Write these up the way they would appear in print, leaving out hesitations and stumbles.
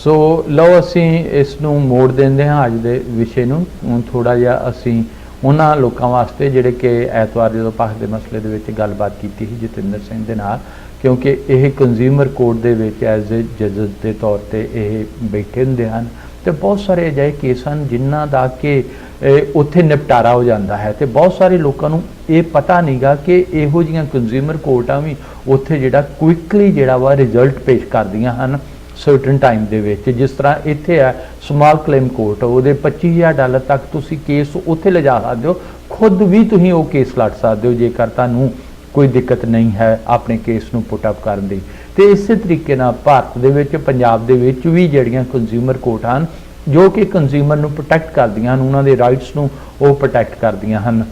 सो लो असी इसनूं मोड़ देंदे हाँ अज दे विषय नूं थोड़ा जिहा असी उन्हां लोकां वास्ते जिहड़े कि ऐतवार जदों पक्ष दे मसले दे विच गलबात कीती सी जतिंदर सिंह दे नाल क्योंकि यह कंज्यूमर कोर्ट दे विच एज ए जज के तौर पर यह बैठे होंदे हैं तो बहुत सारे अजिहे केस हैं जिन्हां दा कि उत्थे निपटारा हो जाता है तो बहुत सारे लोगों को ये पता नहीं गा कि इहो जिहियां कंज्यूमर कोर्टां भी उत्थे जिहड़ा क्विकली जिहड़ा वा रिजल्ट पेश करदियां हन सर्टन टाइम दे विच। जिस तरह इत्थे है स्मॉल क्लेम कोर्ट उहदे $25,000 तक तुसीं केस उत्थे ले जा सकदे हो, खुद भी तुसीं वो केस लड़ सकदे हो जेकर तुहानूं कोई दिक्कत नहीं है अपने केस नूं पुट अप करन दी। ते इसे तरीके नाल भारत दे विच पंजाब दे विच भी जिहड़ियां कंज्यूमर कोर्ट हन जो कि कंज्यूमर नूं प्रोटैक्ट करदियां हन उन्हां दे राइट्स नूं ओह प्रोटैक्ट करदियां हन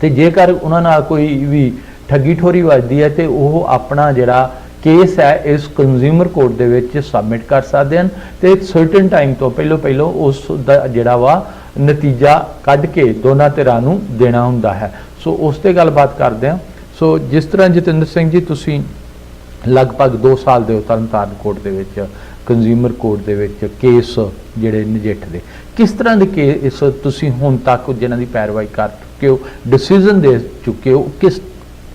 ते जेकर उन्हां नाल कोई भी ठगी ठोरी वजदी है तो वह अपना जिहड़ा केस है इस कंज्यूमर कोर्ट दे विच सबमिट कर सकते हैं तो एक सर्टन टाइम तो पहलों उस दा जिहड़ा वा नतीजा कढ के दोनों धिरां नूं देना हुंदा है। सो उस ते गलबात करदे हां। सो जिस तरह जतिंदर सिंह जी तुसीं लगभग 2 साल दे तरनताਰਨ कोर्ट दे विच कंज्यूमर कोर्ट दे विच केस जिहड़े नजिठदे किस तरह के केस तुसीं हुण तक जिन्हां दी पैरवाई कर चुके हो डिसीजन दे चुके हो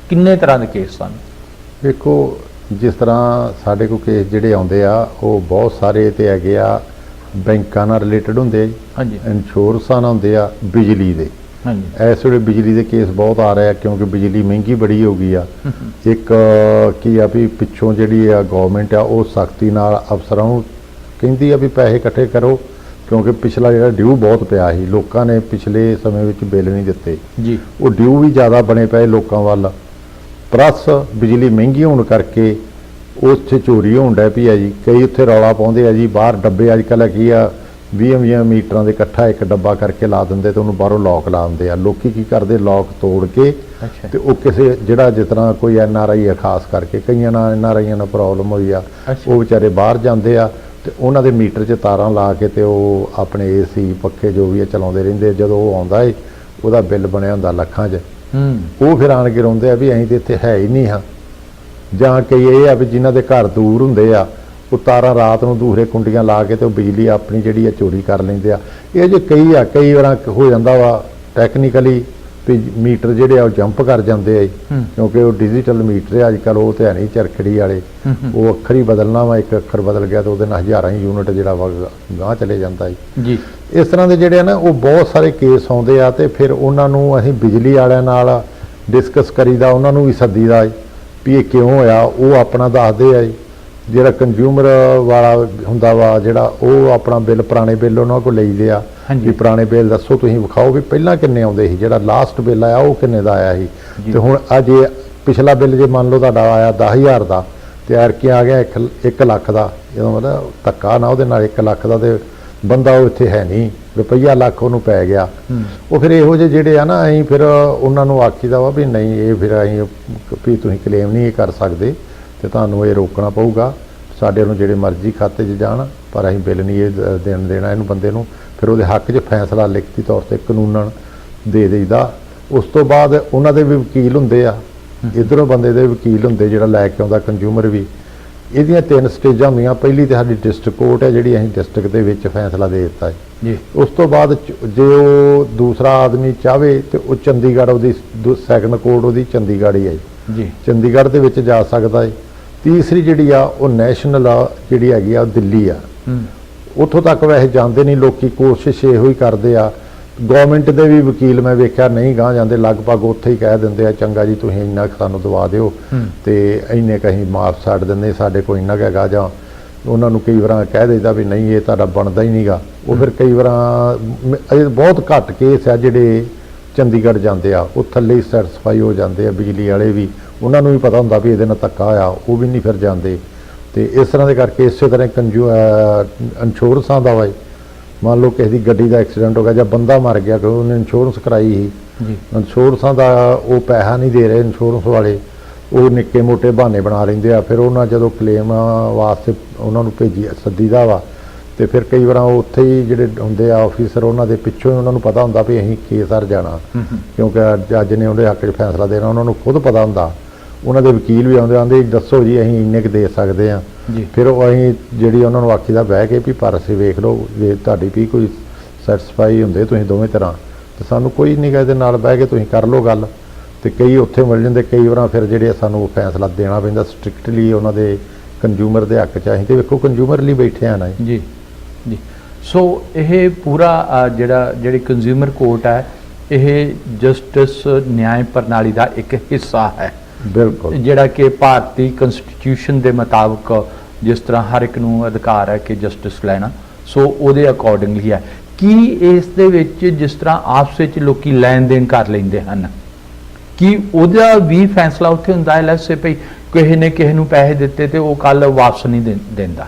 किन्ने तरह के केस सन? देखो जिस तरह साढ़े को केस जिहड़े आउंदे आ वो बहुत सारे ते हैगे आ बैंकां नाल रिलेटेड हुंदे हाँ जी इंश्योरेंसां नाल हुंदे आ बिजली दे हाँ जी इस वे बिजली के केस बहुत आ रहे हैं क्योंकि बिजली महंगी बड़ी हो गई आ। एक की आ भी पिछों जिहड़ी आ गवर्नमेंट आ वो सख्ती नाल अफसरां नूं कहिंदी आ भी पैसे इकट्ठे करो क्योंकि पिछला जिहड़ा ड्यू बहुत पिया सी लोकां ने पिछले समय विच बिल नहीं दित्ते जी वो ड्यू भी ज़्यादा बने पे लोकां वल प्लस बिजली महंगी होने करके उत्थे चोरी होण डै पई है जी। कई उत्थे रौला पाउंदे आ जी बाहर डब्बे अजकल की आ 20 मीटर के इकट्ठा एक डब्बा करके ला देंगे तो उन्होंने बाहरों लॉक ला देंगे। लोग की करते लॉक तोड़ के तो वो किसी जिहड़ा जिस तरह कोई NRI है खास करके कई NRI ने प्रॉब्लम हुई आ वो बेचारे बाहर जाते आ तो उन्होंने मीटर च तारां ला के तो अपने AC पखे जो भी है चलाते रहंदे जो आता है वह बिल बनया हुंदा लाखां च वो फिर आण के रोंदे आ भी असीं तो इत्थे है ही नहीं हाँ जां कई ये आ भी जिन्हां दे घर दूर हुंदे आ वो तारां रात नूं दूसरे कुंडियां ला के तो बिजली अपनी जिहड़ी है चोरी कर लैंदे आ। ये जो कई बार हो जांदा वा टैक्नीकली भी मीटर जिहड़े आ जंप कर जांदे आ क्योंकि वो डिजिटल मीटर है अजकल वो तो है नहीं चरखड़ी वाले वो अखर ही बदलना वा एक अखर बदल गया तो वो हज़ारां यूनिट जिहड़ा वा गांह चले जांदा है जी। इस तरह के जिहड़े ना वो बहुत सारे केस आउंदे आ ते फिर उन्हां नूं असीं बिजली वालियां नाल डिस्कस करीदा उन्हां नूं भी सद्दीदा भी ये क्यों होया वो अपना दसदे आ। जिहड़ा कंज्यूमर वाला हुंदा वा जिहड़ा वो अपना बिल पुराने बिल उन्हां कोल लईदे आ भी पुराने बिल दसो तुसीं विखाओ भी पहिलां किन्ने आउंदे सी जिहड़ा लास्ट बिल आया वो किन्ने दा आया सी ते हुण अज पिछला बिल जे मान लो तुहाडा आया 10,000 दा ते एरके आ गया 1 लाख दा मतलब धक्का ना उहदे नाल 1 लाख दा ते बंदा वो इत्थे है नहीं रुपया लाख उन्होंने पै गया वो फिर इहो ਜਿਹੇ ਜਿਹੜੇ ਆ ना अं फिर उन्होंने आखीदा वा भी नहीं ये फिर अं भी तुसीं क्लेम नहीं कर सकते तो तुहानूं ये रोकना पऊगा साडे नूं जिहड़े मर्जी खाते 'च जाण पर अं बिल नहीं ये देना इहनूं बंदे नूं फिर उहदे हक 'च फैसला लिखती तौर पर कानूनन दे देईदा। उस तो बाद उन्हां दे भी वकील हुंदे आ इधरों बंदे दे वकील हुंदे जिहड़ा लैके आउंदा कंज्यूमर भी ਇਹਦੀਆਂ 3 ਸਟੇਜਾਂ ਹੁੰਦੀਆਂ। ਪਹਿਲੀ ਤਾਂ ਸਾਡੀ ਡਿਸਟ੍ਰਿਕਟ ਕੋਰਟ ਹੈ ਜਿਹੜੀ ਅਸੀਂ ਡਿਸਟ੍ਰਿਕਟ ਦੇ ਵਿੱਚ ਫੈਸਲਾ ਦੇ ਦਿੱਤਾ ਹੈ ਜੀ। ਉਸ ਤੋਂ ਬਾਅਦ ਜੇ ਉਹ ਦੂਸਰਾ ਆਦਮੀ ਚਾਹਵੇ ਤੇ ਉਹ ਚੰਡੀਗੜ੍ਹ ਉਹਦੀ ਸੈਕੰਡ ਕੋਰਟ ਉਹਦੀ ਚੰਡੀਗੜ੍ਹ ਹੀ ਹੈ ਜੀ ਚੰਡੀਗੜ੍ਹ ਦੇ ਵਿੱਚ ਜਾ ਸਕਦਾ ਹੈ। ਤੀਸਰੀ ਜਿਹੜੀ ਆ ਉਹ ਨੈਸ਼ਨਲ ਆ ਜਿਹੜੀ ਹੈਗੀ ਆ ਉਹ ਦਿੱਲੀ ਆ ਉੱਥੋਂ ਤੱਕ ਵੈਸੇ ਜਾਂਦੇ ਨਹੀਂ ਲੋਕੀ ਕੋਸ਼ਿਸ਼ ਇਹੋ ਹੀ ਕਰਦੇ ਆ। गवर्नमेंट के भी वकील मैं वेख्या नहीं गांह जाते लगभग उत्थे ही कह देंगे चंगा जी तुसीं इन्ना सानूं दवा दिओ ते इन्ने कहीं माफ छड्ड दिंदे साडे कोल इन्ना हैगा जां उन्होंने कई बार कह देता भी नहीं ये तुहाडा बनदा ही नहीं गा। वो फिर कई बार बहुत घट केस है जिहड़े चंडीगढ़ जाते आ वो थल्ले ही सैटिस्फाई हो जाते हैं बिजली वाले भी उन्होंने भी पता हुंदा भी इहदे नाल धक्का होया वो भी नहीं फिर जाते। तो इस तरह के करके इस तरह इंश्योरेंसां दा वा मान लो किसी की गड्डी का एक्सीडेंट हो गया जब बंदा मर गया क्योंकि उन्हें इंश्योरेंस कराई ही इंश्योरेंसा का वो पैसा नहीं दे रहे इंश्योरेंस वाले वो निक्के मोटे बहाने बना लेंगे आ। फिर उन्होंने जो क्लेम वास्ते उन्होंने भेजी सद्दीदा वा तो फिर कई बार उत्थे ही जोड़े होंगे ऑफिसर उन्होंने पिछों ही उन्होंने पता होंदा भी असीं केस हर जाना क्योंकि जज ने उन्हें हक च फैसला देना उन्होंने खुद पता होंदा ਉਹਨਾਂ ਦੇ ਵਕੀਲ ਵੀ ਆਉਂਦੇ ਦੱਸੋ ਜੀ ਅਸੀਂ ਇੰਨੇ ਕੁ ਦੇ ਸਕਦੇ ਆ। ਜੀ ਫਿਰ ਉਹ ਅਸੀਂ ਜਿਹੜੀ ਉਹਨਾਂ ਨੂੰ ਆਖੀਦਾ ਬਹਿ ਕੇ ਵੀ ਪਰ ਅਸੀਂ ਵੇਖ ਲਓ ਜੇ ਤੁਹਾਡੀ ਵੀ ਕੋਈ ਸੈਟੀਸਫਾਈ ਹੁੰਦੇ ਤੁਸੀਂ ਦੋਵੇਂ ਤਰ੍ਹਾਂ ਤੇ ਸਾਨੂੰ ਕੋਈ ਨਹੀਂ ਗਾ ਇਹਦੇ ਨਾਲ ਬਹਿ ਕੇ ਤੁਸੀਂ ਕਰ ਲਓ ਗੱਲ। ਤੇ ਕਈ ਉੱਥੇ ਮਿਲ ਜਾਂਦੇ, ਕਈ ਵਾਰ ਫਿਰ ਜਿਹੜੇ ਸਾਨੂੰ ਫੈਸਲਾ ਦੇਣਾ ਪੈਂਦਾ ਸਟ੍ਰਿਕਟਲੀ ਉਹਨਾਂ ਦੇ ਕੰਜ਼ਿਊਮਰ ਦੇ ਹੱਕ 'ਚ। ਅਸੀਂ ਤੇ ਵੇਖੋ ਕੰਜ਼ਿਊਮਰ ਲਈ ਬੈਠੇ ਆ ਨਾ ਜੀ ਜੀ। ਸੋ ਇਹ ਪੂਰਾ ਜਿਹੜੀ ਕੰਜ਼ਿਊਮਰ ਕੋਰਟ ਹੈ ਇਹ ਜਸਟਿਸ ਨਿਆਂ ਪ੍ਰਣਾਲੀ ਦਾ ਇੱਕ ਹਿੱਸਾ ਹੈ। ਬਿਲਕੁਲ, ਜਿਹੜਾ ਕਿ ਭਾਰਤੀ ਕਨਸਟੀਟਿਊਸ਼ਨ ਦੇ ਮੁਤਾਬਕ ਜਿਸ ਤਰ੍ਹਾਂ ਹਰ ਇੱਕ ਨੂੰ ਅਧਿਕਾਰ ਹੈ ਕਿ ਜਸਟਿਸ ਲੈਣਾ, ਸੋ ਉਹਦੇ ਅਕੋਰਡਿੰਗਲੀ ਹੈ। ਕੀ ਇਸ ਦੇ ਵਿੱਚ ਜਿਸ ਤਰ੍ਹਾਂ ਆਪਸ ਵਿੱਚ ਲੋਕੀ ਲੈਣ ਦੇਣ ਕਰ ਲੈਂਦੇ ਹਨ, ਕੀ ਉਹਦਾ ਵੀ ਫੈਸਲਾ ਉੱਥੇ ਹੁੰਦਾ ਹੈ? ਲੈਟਸ ਸੇ ਭਈ ਕਿਸੇ ਨੂੰ ਪੈਸੇ ਦਿੱਤੇ ਤੇ ਉਹ ਕੱਲ ਵਾਪਸ ਨਹੀਂ ਦਿੰਦਾ,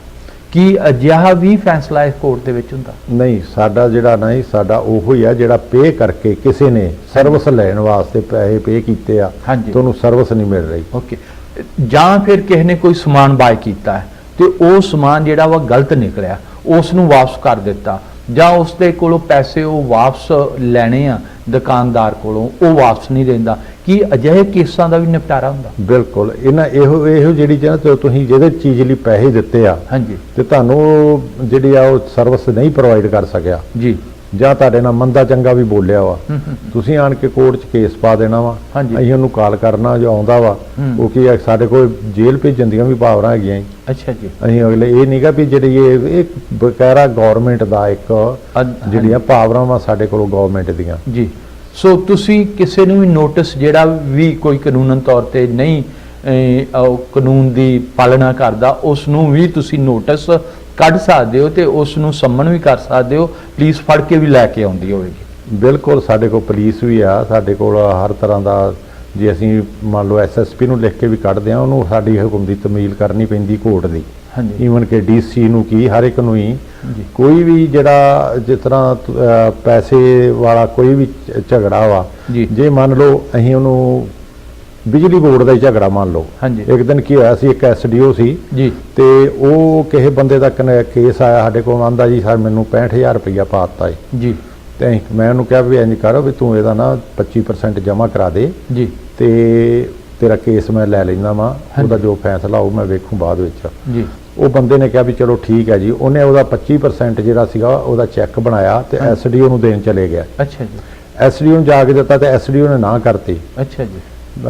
ਕੀ ਅਜਿਹਾ ਵੀ ਫੈਸਲਾ ਇਸ ਕੋਰਟ ਦੇ ਵਿੱਚ ਹੁੰਦਾ? ਨਹੀਂ, ਸਾਡਾ ਜਿਹੜਾ ਨਹੀਂ, ਸਾਡਾ ਉਹੋ ਹੀ ਆ ਜਿਹੜਾ ਪੇ ਕਰਕੇ ਕਿਸੇ ਨੇ ਸਰਵਿਸ ਲੈਣ ਵਾਸਤੇ ਪੈਸੇ ਪੇ ਕੀਤੇ ਆ ਹਾਂਜੀ, ਤੁਹਾਨੂੰ ਸਰਵਿਸ ਨਹੀਂ ਮਿਲ ਰਹੀ। ਓਕੇ। ਜਾਂ ਫਿਰ ਕਿਸੇ ਨੇ ਕੋਈ ਸਮਾਨ ਬਾਏ ਕੀਤਾ ਹੈ ਤੇ ਉਹ ਸਮਾਨ ਜਿਹੜਾ ਵਾ ਗਲਤ ਨਿਕਲਿਆ, ਉਸ ਨੂੰ ਵਾਪਸ ਕਰ ਦਿੱਤਾ, ਜਾਂ ਉਸ ਦੇ ਕੋਲੋਂ ਪੈਸੇ ਉਹ ਵਾਪਸ ਲੈਣੇ ਆ ਦੁਕਾਨਦਾਰ ਕੋਲੋਂ, ਉਹ ਵਾਪਸ ਨਹੀਂ ਦਿੰਦਾ, ਕੀ ਅਜਿਹੇ ਕੇਸਾਂ ਦਾ ਵੀ ਨਿਪਟਾਰਾ ਹੁੰਦਾ? ਬਿਲਕੁਲ, ਇਹੋ ਜਿਹੜੀ ਜਿਹੜਾ ਤੁਸੀਂ ਜਿਹਦੇ ਚੀਜ਼ ਲਈ ਪੈਸੇ ਦਿੱਤੇ ਆ ਹਾਂਜੀ, ਤੇ ਤੁਹਾਨੂੰ ਜਿਹੜੀ ਆ ਉਹ ਸਰਵਿਸ ਨਹੀਂ ਪ੍ਰੋਵਾਈਡ ਕਰ ਸਕਿਆ ਜੀ, ਜਾਂ ਤੁਹਾਡੇ ਨਾਲ ਮੰਦਾ ਚੰਗਾ ਵੀ ਬੋਲਿਆ ਵਾ, ਤੁਸੀਂ ਆਣ ਕੇ ਕੋਰਟ 'ਚ ਕੇਸ ਪਾ ਦੇਣਾ ਵਾ। ਹਾਂਜੀ, ਅਸੀਂ ਉਹਨੂੰ ਕਾਲ ਕਰਨਾ ਜੋ ਆਉਂਦਾ ਵਾ, ਉਹ ਕੀ ਆ ਸਾਡੇ ਕੋਲ ਜੇਲ੍ਹ ਭੇਜਣ ਦੀਆਂ ਵੀ ਪਾਵਰਾਂ ਹੈਗੀਆਂ। ਅੱਛਾ ਜੀ। ਅਸੀਂ ਅਗਲੇ ਇਹ ਨਹੀਂਗਾ ਵੀ ਜਿਹੜੀ ਇਹ ਬਕਾਇਦਾ ਗੌਰਮੈਂਟ ਦਾ ਇੱਕ ਜਿਹੜੀਆਂ ਪਾਵਰਾਂ ਵਾ ਸਾਡੇ ਕੋਲੋਂ ਗੌਰਮੈਂਟ ਦੀਆਂ। ਜੀ। ਸੋ ਤੁਸੀਂ ਕਿਸੇ ਨੂੰ ਵੀ ਨੋਟਿਸ ਜਿਹੜਾ ਵੀ ਕੋਈ ਕਾਨੂੰਨਨ ਤੌਰ ਤੇ ਨਹੀਂ ਕਾਨੂੰਨ ਦੀ ਪਾਲਣਾ ਕਰਦਾ, ਉਸ ਨੂੰ ਵੀ ਤੁਸੀਂ ਨੋਟਿਸ ਕੱਢ ਸਕਦੇ ਹੋ ਤੇ ਉਸ ਨੂੰ ਸੰਮਨ ਵੀ ਕਰ ਸਕਦੇ ਹੋ, ਪੁਲਿਸ ਫੜ ਕੇ ਵੀ ਲੈ ਕੇ ਆਉਂਦੀ ਹੋਵੇਗੀ। ਬਿਲਕੁਲ, ਸਾਡੇ ਕੋਲ ਪੁਲਿਸ ਵੀ ਆ, ਸਾਡੇ ਕੋਲ ਹਰ ਤਰ੍ਹਾਂ ਦਾ, ਜੇ ਅਸੀਂ ਮੰਨ ਲਓ ਐਸਐਸਪੀ ਨੂੰ ਲਿਖ ਕੇ ਵੀ ਕੱਢਦੇ ਆ, ਉਹਨੂੰ ਸਾਡੀ ਹੁਕਮ ਦੀ ਤਮੀਲ ਕਰਨੀ ਪੈਂਦੀ ਕੋਰਟ ਦੀ। ਹਾਂਜੀ, ਈਵਨ ਕਿ ਡੀਸੀ ਨੂੰ ਕੀ ਹਰ ਇੱਕ ਨੂੰ ਹੀ ਜੀ, ਕੋਈ ਵੀ ਜਿਹੜਾ ਜਿਸ ਤਰ੍ਹਾਂ ਪੈਸੇ ਵਾਲਾ ਕੋਈ ਵੀ ਝਗੜਾ ਵਾ, ਜੀ, ਜੇ ਮੰਨ ਲਓ ਅਸੀਂ ਉਹਨੂੰ ਬਿਜਲੀ ਬੋਰਡ ਦਾ ਹੀ ਝਗੜਾ ਮੰਨ ਲਓ, ਹਾਂਜੀ, ਇੱਕ ਦਿਨ ਕੀ ਹੋਇਆ ਸੀ, ਇੱਕ ਐਸਡੀਓ ਸੀ ਜੀ, ਤੇ ਉਹ ਕਿਸੇ ਬੰਦੇ ਦਾ ਕੇਸ ਆਇਆ ਸਾਡੇ ਕੋਲ, ਆਂਦਾ ਜੀ ਸਰ ਮੈਨੂੰ 65,000 ਰੁਪਇਆ ਪਾ ਦਿੱਤਾ ਹੈ ਜੀ, ਤੇ ਮੈਂ ਉਹਨੂੰ ਕਿਹਾ ਵੀ ਇੰਜ ਕਰ ਵੀ ਤੂੰ ਇਹਦਾ ਨਾ 25% ਜਮ੍ਹਾਂ ਕਰਾ ਦੇ ਜੀ, ਤੇ ਤੇਰਾ ਕੇਸ ਮੈਂ ਲੈ ਲੈਂਦਾ ਵਾਂ, ਉਹਦਾ ਜੋ ਫੈਸਲਾ ਹੋਊ ਮੈਂ ਵੇਖੂ ਬਾਅਦ ਵਿੱਚ। ਜੀ। ਉਹ ਬੰਦੇ ਨੇ ਕਿਹਾ ਵੀ ਚਲੋ ਠੀਕ ਹੈ ਜੀ, ਉਹਨੇ ਉਹਦਾ 25% ਜਿਹੜਾ ਸੀਗਾ ਉਹਦਾ ਚੈੱਕ ਬਣਾਇਆ ਤੇ ਐਸਡੀਓ ਨੂੰ ਦੇਣ ਚਲੇ ਗਿਆ। ਅੱਛਾ ਜੀ। ਐਸਡੀਓ ਨੂੰ ਜਾ ਕੇ ਦਿੱਤਾ ਤੇ ਐਸਡੀਓ ਨੇ ਨਾ ਕਰਤੀ। ਅੱਛਾ ਜੀ।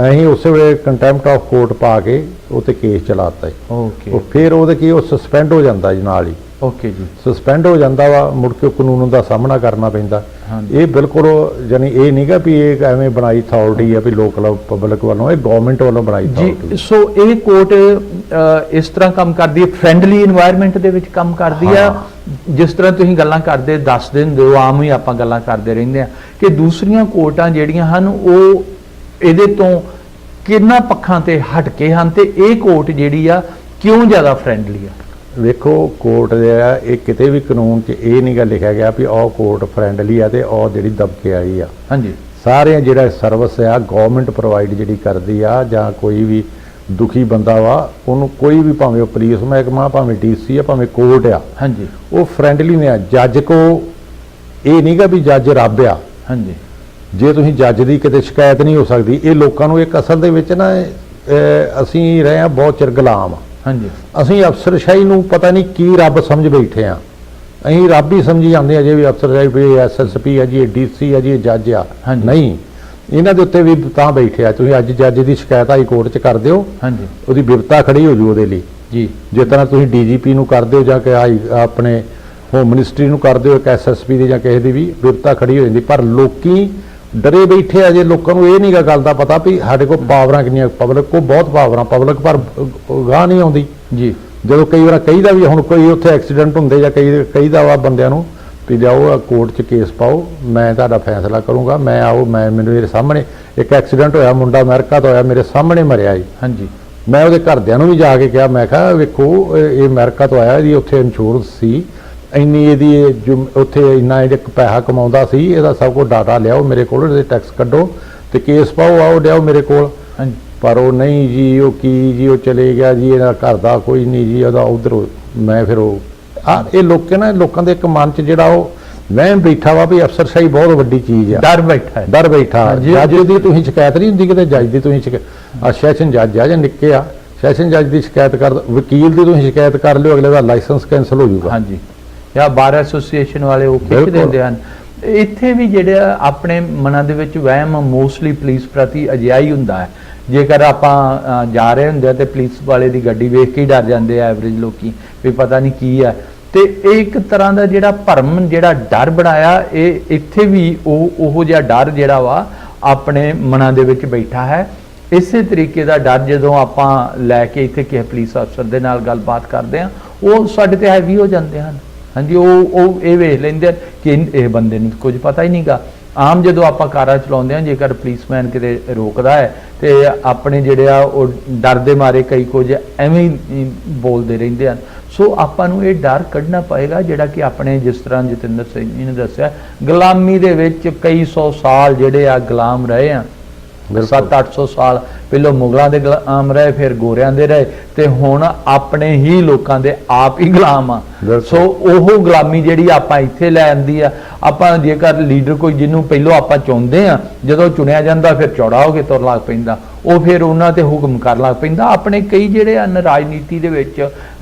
ਅਸੀਂ ਉਸੇ ਵੇਲੇ ਕੰਟੈਂਪਟ ਆਫ ਕੋਰਟ ਪਾ ਕੇ ਉਹ ਤੇ ਕੇਸ ਚਲਾਤਾ। ਓਕੇ, ਉਹ ਫਿਰ ਉਹਦੇ ਕੀ ਉਹ ਸਸਪੈਂਡ ਹੋ ਜਾਂਦਾ ਜੀ ਨਾਲ ਹੀ। ਓਕੇ ਜੀ। ਸਸਪੈਂਡ ਹੋ ਜਾਂਦਾ ਵਾ, ਮੁੜ ਕੇ ਕਾਨੂੰਨ ਦਾ ਸਾਹਮਣਾ ਕਰਨਾ ਪੈਂਦਾ। ਇਹ ਬਿਲਕੁਲ ਯਾਨੀ ਇਹ ਨਹੀਂਗਾ ਵੀ ਇਹ ਐਵੇਂ ਬਣਾਈ ਅਥਾਰਟੀ ਆ ਵੀ ਲੋਕਲ ਪਬਲਿਕ ਵੱਲੋਂ, ਇਹ ਗਵਰਨਮੈਂਟ ਵੱਲੋਂ ਬਣਾਈ ਅਥਾਰਟੀ। ਜੀ। ਸੋ ਇਹ ਕੋਰਟ ਇਸ ਤਰ੍ਹਾਂ ਕੰਮ ਕਰਦੀ ਹੈ, ਫ੍ਰੈਂਡਲੀ এনवायरमेंट ਦੇ ਵਿੱਚ ਕੰਮ ਕਰਦੀ ਆ, ਜਿਸ ਤਰ੍ਹਾਂ ਤੁਸੀਂ ਗੱਲਾਂ ਕਰਦੇ ਦੱਸ ਦਿੰਦੇ ਹੋ, ਆਮ ਹੀ ਆਪਾਂ ਗੱਲਾਂ ਕਰਦੇ ਰਹਿੰਦੇ ਆ ਕਿ ਦੂਸਰੀਆਂ ਕੋਰਟਾਂ ਜਿਹੜੀਆਂ ਹਨ ਉਹ ਇਹਦੇ ਤੋਂ ਕਿੰਨਾ ਪੱਖਾਂ ਤੇ ਹਟ ਕੇ ਹਨ ਤੇ ਇਹ ਕੋਰਟ ਜਿਹੜੀ ਆ ਕਿਉਂ ਜ਼ਿਆਦਾ ਫ੍ਰੈਂਡਲੀ ਆ? ਵੇਖੋ, ਕੋਰਟ ਜਿਹੜਾ ਇਹ ਕਿਤੇ ਵੀ ਕਾਨੂੰਨ 'ਚ ਇਹ ਨਹੀਂ ਗਾ ਲਿਖਿਆ ਗਿਆ ਵੀ ਉਹ ਕੋਰਟ ਫ੍ਰੈਂਡਲੀ ਆ ਤੇ ਉਹ ਜਿਹੜੀ ਦਬਕੇ ਵਾਲੀ ਆ। ਹਾਂਜੀ, ਸਾਰਿਆਂ ਜਿਹੜਾ ਸਰਵਿਸ ਆ ਗਵਰਨਮੈਂਟ ਪ੍ਰੋਵਾਈਡ ਜਿਹੜੀ ਕਰਦੀ ਆ, ਜਾਂ ਕੋਈ ਵੀ ਦੁਖੀ ਬੰਦਾ ਵਾ ਉਹਨੂੰ ਕੋਈ ਵੀ, ਭਾਵੇਂ ਉਹ ਪੁਲਿਸ ਮਹਿਕਮਾ, ਭਾਵੇਂ ਡੀਸੀ ਆ, ਭਾਵੇਂ ਕੋਰਟ ਆ, ਹਾਂਜੀ, ਉਹ ਫ੍ਰੈਂਡਲੀ ਨੇ ਆ। ਜੱਜ ਕੋ ਇਹ ਨਹੀਂਗਾ ਵੀ ਜੱਜ ਰੱਬ ਆ। ਹਾਂਜੀ, ਜੇ ਤੁਸੀਂ ਜੱਜ ਦੀ ਕਿਤੇ ਸ਼ਿਕਾਇਤ ਨਹੀਂ ਹੋ ਸਕਦੀ। ਇਹ ਲੋਕਾਂ ਨੂੰ ਇੱਕ ਅਸਲ ਦੇ ਵਿੱਚ ਨਾ ਅਸੀਂ ਰਹੇ ਆ ਬਹੁਤ ਚਿਰ ਗੁਲਾਮ। ਹਾਂਜੀ, ਅਸੀਂ ਅਫਸਰਸ਼ਾਹੀ ਨੂੰ ਪਤਾ ਨਹੀਂ ਕੀ ਰੱਬ ਸਮਝ ਬੈਠੇ ਆ। ਅਸੀਂ ਰੱਬ ਹੀ ਸਮਝੀ ਜਾਂਦੇ ਆ ਜੇ ਵੀ ਅਫਸਰਸ਼ਾਹੀ ਵੀ ਐਸਐਸਪੀ ਆ ਜੀ, ਇਹ ਡੀਸੀ ਆ ਜੀ, ਇਹ ਜੱਜ ਆ। ਨਹੀਂ, ਇਹਨਾਂ ਦੇ ਉੱਤੇ ਵੀ ਤਾਂ ਬੈਠੇ ਆ। ਤੁਸੀਂ ਅੱਜ ਜੱਜ ਦੀ ਸ਼ਿਕਾਇਤ ਹਾਈ ਕੋਰਟ 'ਚ ਕਰ ਦਿਓ, ਹਾਂਜੀ, ਉਹਦੀ ਬਿਪਤਾ ਖੜੀ ਹੋ ਜੂ ਉਹਦੇ ਲਈ ਜੀ। ਜਿਸ ਤਰ੍ਹਾਂ ਤੁਸੀਂ ਡੀਜੀਪੀ ਨੂੰ ਕਰਦੇ ਹੋ ਜਾਂ ਕਿ ਆਪਣੇ ਹੋਮ ਮਿਨਿਸਟਰੀ ਨੂੰ ਕਰਦੇ ਹੋ, ਇੱਕ ਐਸਐਸਪੀ ਦੀ ਜਾਂ ਕਿਸੇ ਦੀ ਵੀ ਬਿਪਤਾ ਖੜੀ ਹੋ ਜਾਂਦੀ। ਪਰ ਲੋਕੀ ਡਰੇ ਬੈਠੇ ਆ। ਜੇ ਲੋਕਾਂ ਨੂੰ ਇਹ ਨਹੀਂਗਾ ਗੱਲ ਦਾ ਪਤਾ ਵੀ ਸਾਡੇ ਕੋਲ ਪਾਵਰਾਂ ਕਿੰਨੀਆਂ, ਪਬਲਿਕ ਕੋਲ ਬਹੁਤ ਪਾਵਰਾਂ, ਪਬਲਿਕ ਪਰ ਗਾਹ ਨਹੀਂ ਆਉਂਦੀ ਜੀ। ਜਦੋਂ ਕਈ ਵਾਰ ਕਹੀਦਾ ਵੀ ਹੁਣ ਕੋਈ ਉੱਥੇ ਐਕਸੀਡੈਂਟ ਹੁੰਦੇ ਜਾਂ ਕਹੀਦਾ ਵਾ ਬੰਦਿਆਂ ਨੂੰ ਵੀ ਜਾਓ ਕੋਰਟ 'ਚ ਕੇਸ ਪਾਓ, ਮੈਂ ਤੁਹਾਡਾ ਫੈਸਲਾ ਕਰੂੰਗਾ, ਮੈਂ ਆਓ, ਮੈਨੂੰ ਮੇਰੇ ਸਾਹਮਣੇ ਇੱਕ ਐਕਸੀਡੈਂਟ ਹੋਇਆ, ਮੁੰਡਾ ਅਮਰੀਕਾ ਤੋਂ ਆਇਆ, ਮੇਰੇ ਸਾਹਮਣੇ ਮਰਿਆ ਜੀ। ਹਾਂਜੀ, ਮੈਂ ਉਹਦੇ ਘਰਦਿਆਂ ਨੂੰ ਵੀ ਜਾ ਕੇ ਕਿਹਾ, ਮੈਂ ਕਿਹਾ ਵੇਖੋ ਇਹ ਅਮਰੀਕਾ ਤੋਂ ਆਇਆ, ਇਹਦੀ ਉੱਥੇ ਇੰਸ਼ੋਰੈਂਸ ਸੀ, ਇੰਨੀ ਇਹਦੀ ਉੱਥੇ ਇੰਨਾ ਇਹਦੇ ਪੈਸਾ ਕਮਾਉਂਦਾ ਸੀ, ਇਹਦਾ ਸਭ ਕੁਝ ਡਾਟਾ ਲਿਆਓ ਮੇਰੇ ਕੋਲ, ਇਹਦੇ ਟੈਕਸ ਕੱਢੋ ਤੇ ਕੇਸ ਪਾਓ, ਆਓ ਲਿਆਓ ਮੇਰੇ ਕੋਲ। ਪਰ ਉਹ ਨਹੀਂ ਜੀ, ਉਹ ਕੀ ਜੀ, ਉਹ ਚਲੇ ਗਿਆ ਜੀ, ਇਹਦਾ ਘਰ ਦਾ ਕੋਈ ਨਹੀਂ ਜੀ, ਉਹਦਾ ਉਧਰ। ਮੈਂ ਫਿਰ ਉਹ ਇਹ ਲੋਕਾਂ ਦੇ ਇੱਕ ਮਨ 'ਚ ਜਿਹੜਾ ਉਹ ਵਹਿਮ ਬੈਠਾ ਵਾ ਵੀ ਅਫਸਰਸ਼ਾਹੀ ਬਹੁਤ ਵੱਡੀ ਚੀਜ਼ ਆ। ਡਰ ਬੈਠਾ। ਜੱਜ ਦੀ ਤੁਸੀਂ ਸ਼ਿਕਾਇਤ ਨਹੀਂ ਹੁੰਦੀ ਕਿਤੇ, ਜੱਜ ਦੀ ਤੁਸੀਂ ਆ ਸੈਸ਼ਨ ਜੱਜ ਆ ਜਾਂ ਨਿੱਕੇ ਆ, ਸੈਸ਼ਨ ਜੱਜ ਦੀ ਸ਼ਿਕਾਇਤ ਕਰ, ਵਕੀਲ ਦੀ ਤੁਸੀਂ ਸ਼ਿਕਾਇਤ ਕਰ ਲਿਓ, ਅਗਲੇ ਦਾ ਲਾਇਸੈਂਸ ਕੈਂਸਲ ਹੋ ਜਾਊਗਾ। ਹਾਂਜੀ, ਜਾਂ ਬਾਰ ਐਸੋਸੀਏਸ਼ਨ ਵਾਲੇ ਉਹ ਖਿੱਚ ਬਿਲਕੁਲ। ਦਿੰਦੇ ਹਨ। ਇੱਥੇ ਵੀ ਜਿਹੜੇ ਆਪਣੇ ਮਨਾਂ ਦੇ ਵਿੱਚ ਵਹਿਮ ਮੋਸਟਲੀ ਪੁਲਿਸ ਪ੍ਰਤੀ ਅਜਿਹਾ ਹੀ ਹੁੰਦਾ ਹੈ। ਜੇਕਰ ਆਪਾਂ ਜਾ ਰਹੇ ਹੁੰਦੇ ਆ ਤੇ ਪੁਲਿਸ ਵਾਲੇ ਦੀ ਗੱਡੀ ਵੇਖ ਕੇ ਹੀ ਡਰ ਜਾਂਦੇ ਆ ਐਵਰੇਜ ਲੋਕੀ, ਵੀ ਪਤਾ ਨਹੀਂ ਕੀ ਹੈ। ਤੇ ਇਹ ਇੱਕ ਤਰ੍ਹਾਂ ਦਾ ਜਿਹੜਾ ਭਰਮ, ਜਿਹੜਾ ਡਰ ਬਣਾਇਆ, ਇਹ ਇੱਥੇ ਵੀ ਉਹ ਜਿਹਾ ਡਰ ਜਿਹੜਾ ਵਾ ਆਪਣੇ ਮਨਾਂ ਦੇ ਵਿੱਚ ਬੈਠਾ ਹੈ। ਇਸੇ ਤਰੀਕੇ ਦਾ ਡਰ ਜਦੋਂ ਆਪਾਂ ਲੈ ਕੇ ਇੱਥੇ ਕਿਸੇ ਪੁਲਿਸ ਅਫਸਰ ਦੇ ਨਾਲ ਗੱਲਬਾਤ ਕਰਦੇ ਆ, ਉਹ ਸਾਡੇ ਤੇ ਹੈਵੀ ਹੋ ਜਾਂਦੇ ਹਨ। ਹਾਂਜੀ, ਉਹ ਇਹ ਵੇਖ ਲੈਂਦੇ ਆ ਕਿ ਇਹ ਬੰਦੇ ਨੂੰ ਕੁਝ ਪਤਾ ਹੀ ਨਹੀਂਗਾ। ਆਮ ਜਦੋਂ ਆਪਾਂ ਕਾਰਾਂ ਚਲਾਉਂਦੇ ਆ, ਜੇਕਰ ਪੁਲਿਸਮੈਨ ਕਿਤੇ ਰੋਕਦਾ ਹੈ ਤੇ ਆਪਣੇ ਜਿਹੜੇ ਆ ਉਹ ਡਰ ਦੇ ਮਾਰੇ ਕਈ ਕੁਝ ਐਵੇਂ ਹੀ ਬੋਲਦੇ ਰਹਿੰਦੇ ਹਨ। ਸੋ ਆਪਾਂ ਨੂੰ ਇਹ ਡਰ ਕੱਢਣਾ ਪਏਗਾ, ਜਿਹੜਾ ਕਿ ਆਪਣੇ ਜਿਸ ਤਰ੍ਹਾਂ ਜਤਿੰਦਰ ਸਿੰਘ ਜੀ ਨੇ ਦੱਸਿਆ, ਗੁਲਾਮੀ ਦੇ ਵਿੱਚ ਕਈ 100 ਸਾਲ ਜਿਹੜੇ ਆ ਗੁਲਾਮ ਰਹੇ ਆ। 700-800 ਸਾਲ ਪਹਿਲਾਂ ਮੁਗਲਾਂ ਦੇ ਗੁਲਾਮ ਰਹੇ, ਫਿਰ ਗੋਰਿਆਂ ਦੇ ਰਹੇ, ਤੇ ਹੁਣ ਆਪਣੇ ਹੀ ਲੋਕਾਂ ਦੇ ਆਪ ਹੀ ਗੁਲਾਮ ਆ। ਸੋ ਉਹ ਗੁਲਾਮੀ ਜਿਹੜੀ ਆਪਾਂ ਇੱਥੇ ਲੈ ਆਂਦੀ ਆ। ਆਪਾਂ ਜੇਕਰ ਲੀਡਰ ਕੋਈ ਜਿਹਨੂੰ ਪਹਿਲਾਂ ਆਪਾਂ ਚਾਹੁੰਦੇ ਆ, ਜਦੋਂ ਚੁਣਿਆ ਜਾਂਦਾ ਫਿਰ ਚੌੜਾ ਹੋ ਕੇ ਤੁਰ ਲੱਗ ਪੈਂਦਾ, ਉਹ ਫਿਰ ਉਹਨਾਂ ਤੇ ਹੁਕਮ ਕਰਨ ਲੱਗ ਪੈਂਦਾ। ਆਪਣੇ ਕਈ ਜਿਹੜੇ ਹਨ ਰਾਜਨੀਤੀ ਦੇ ਵਿੱਚ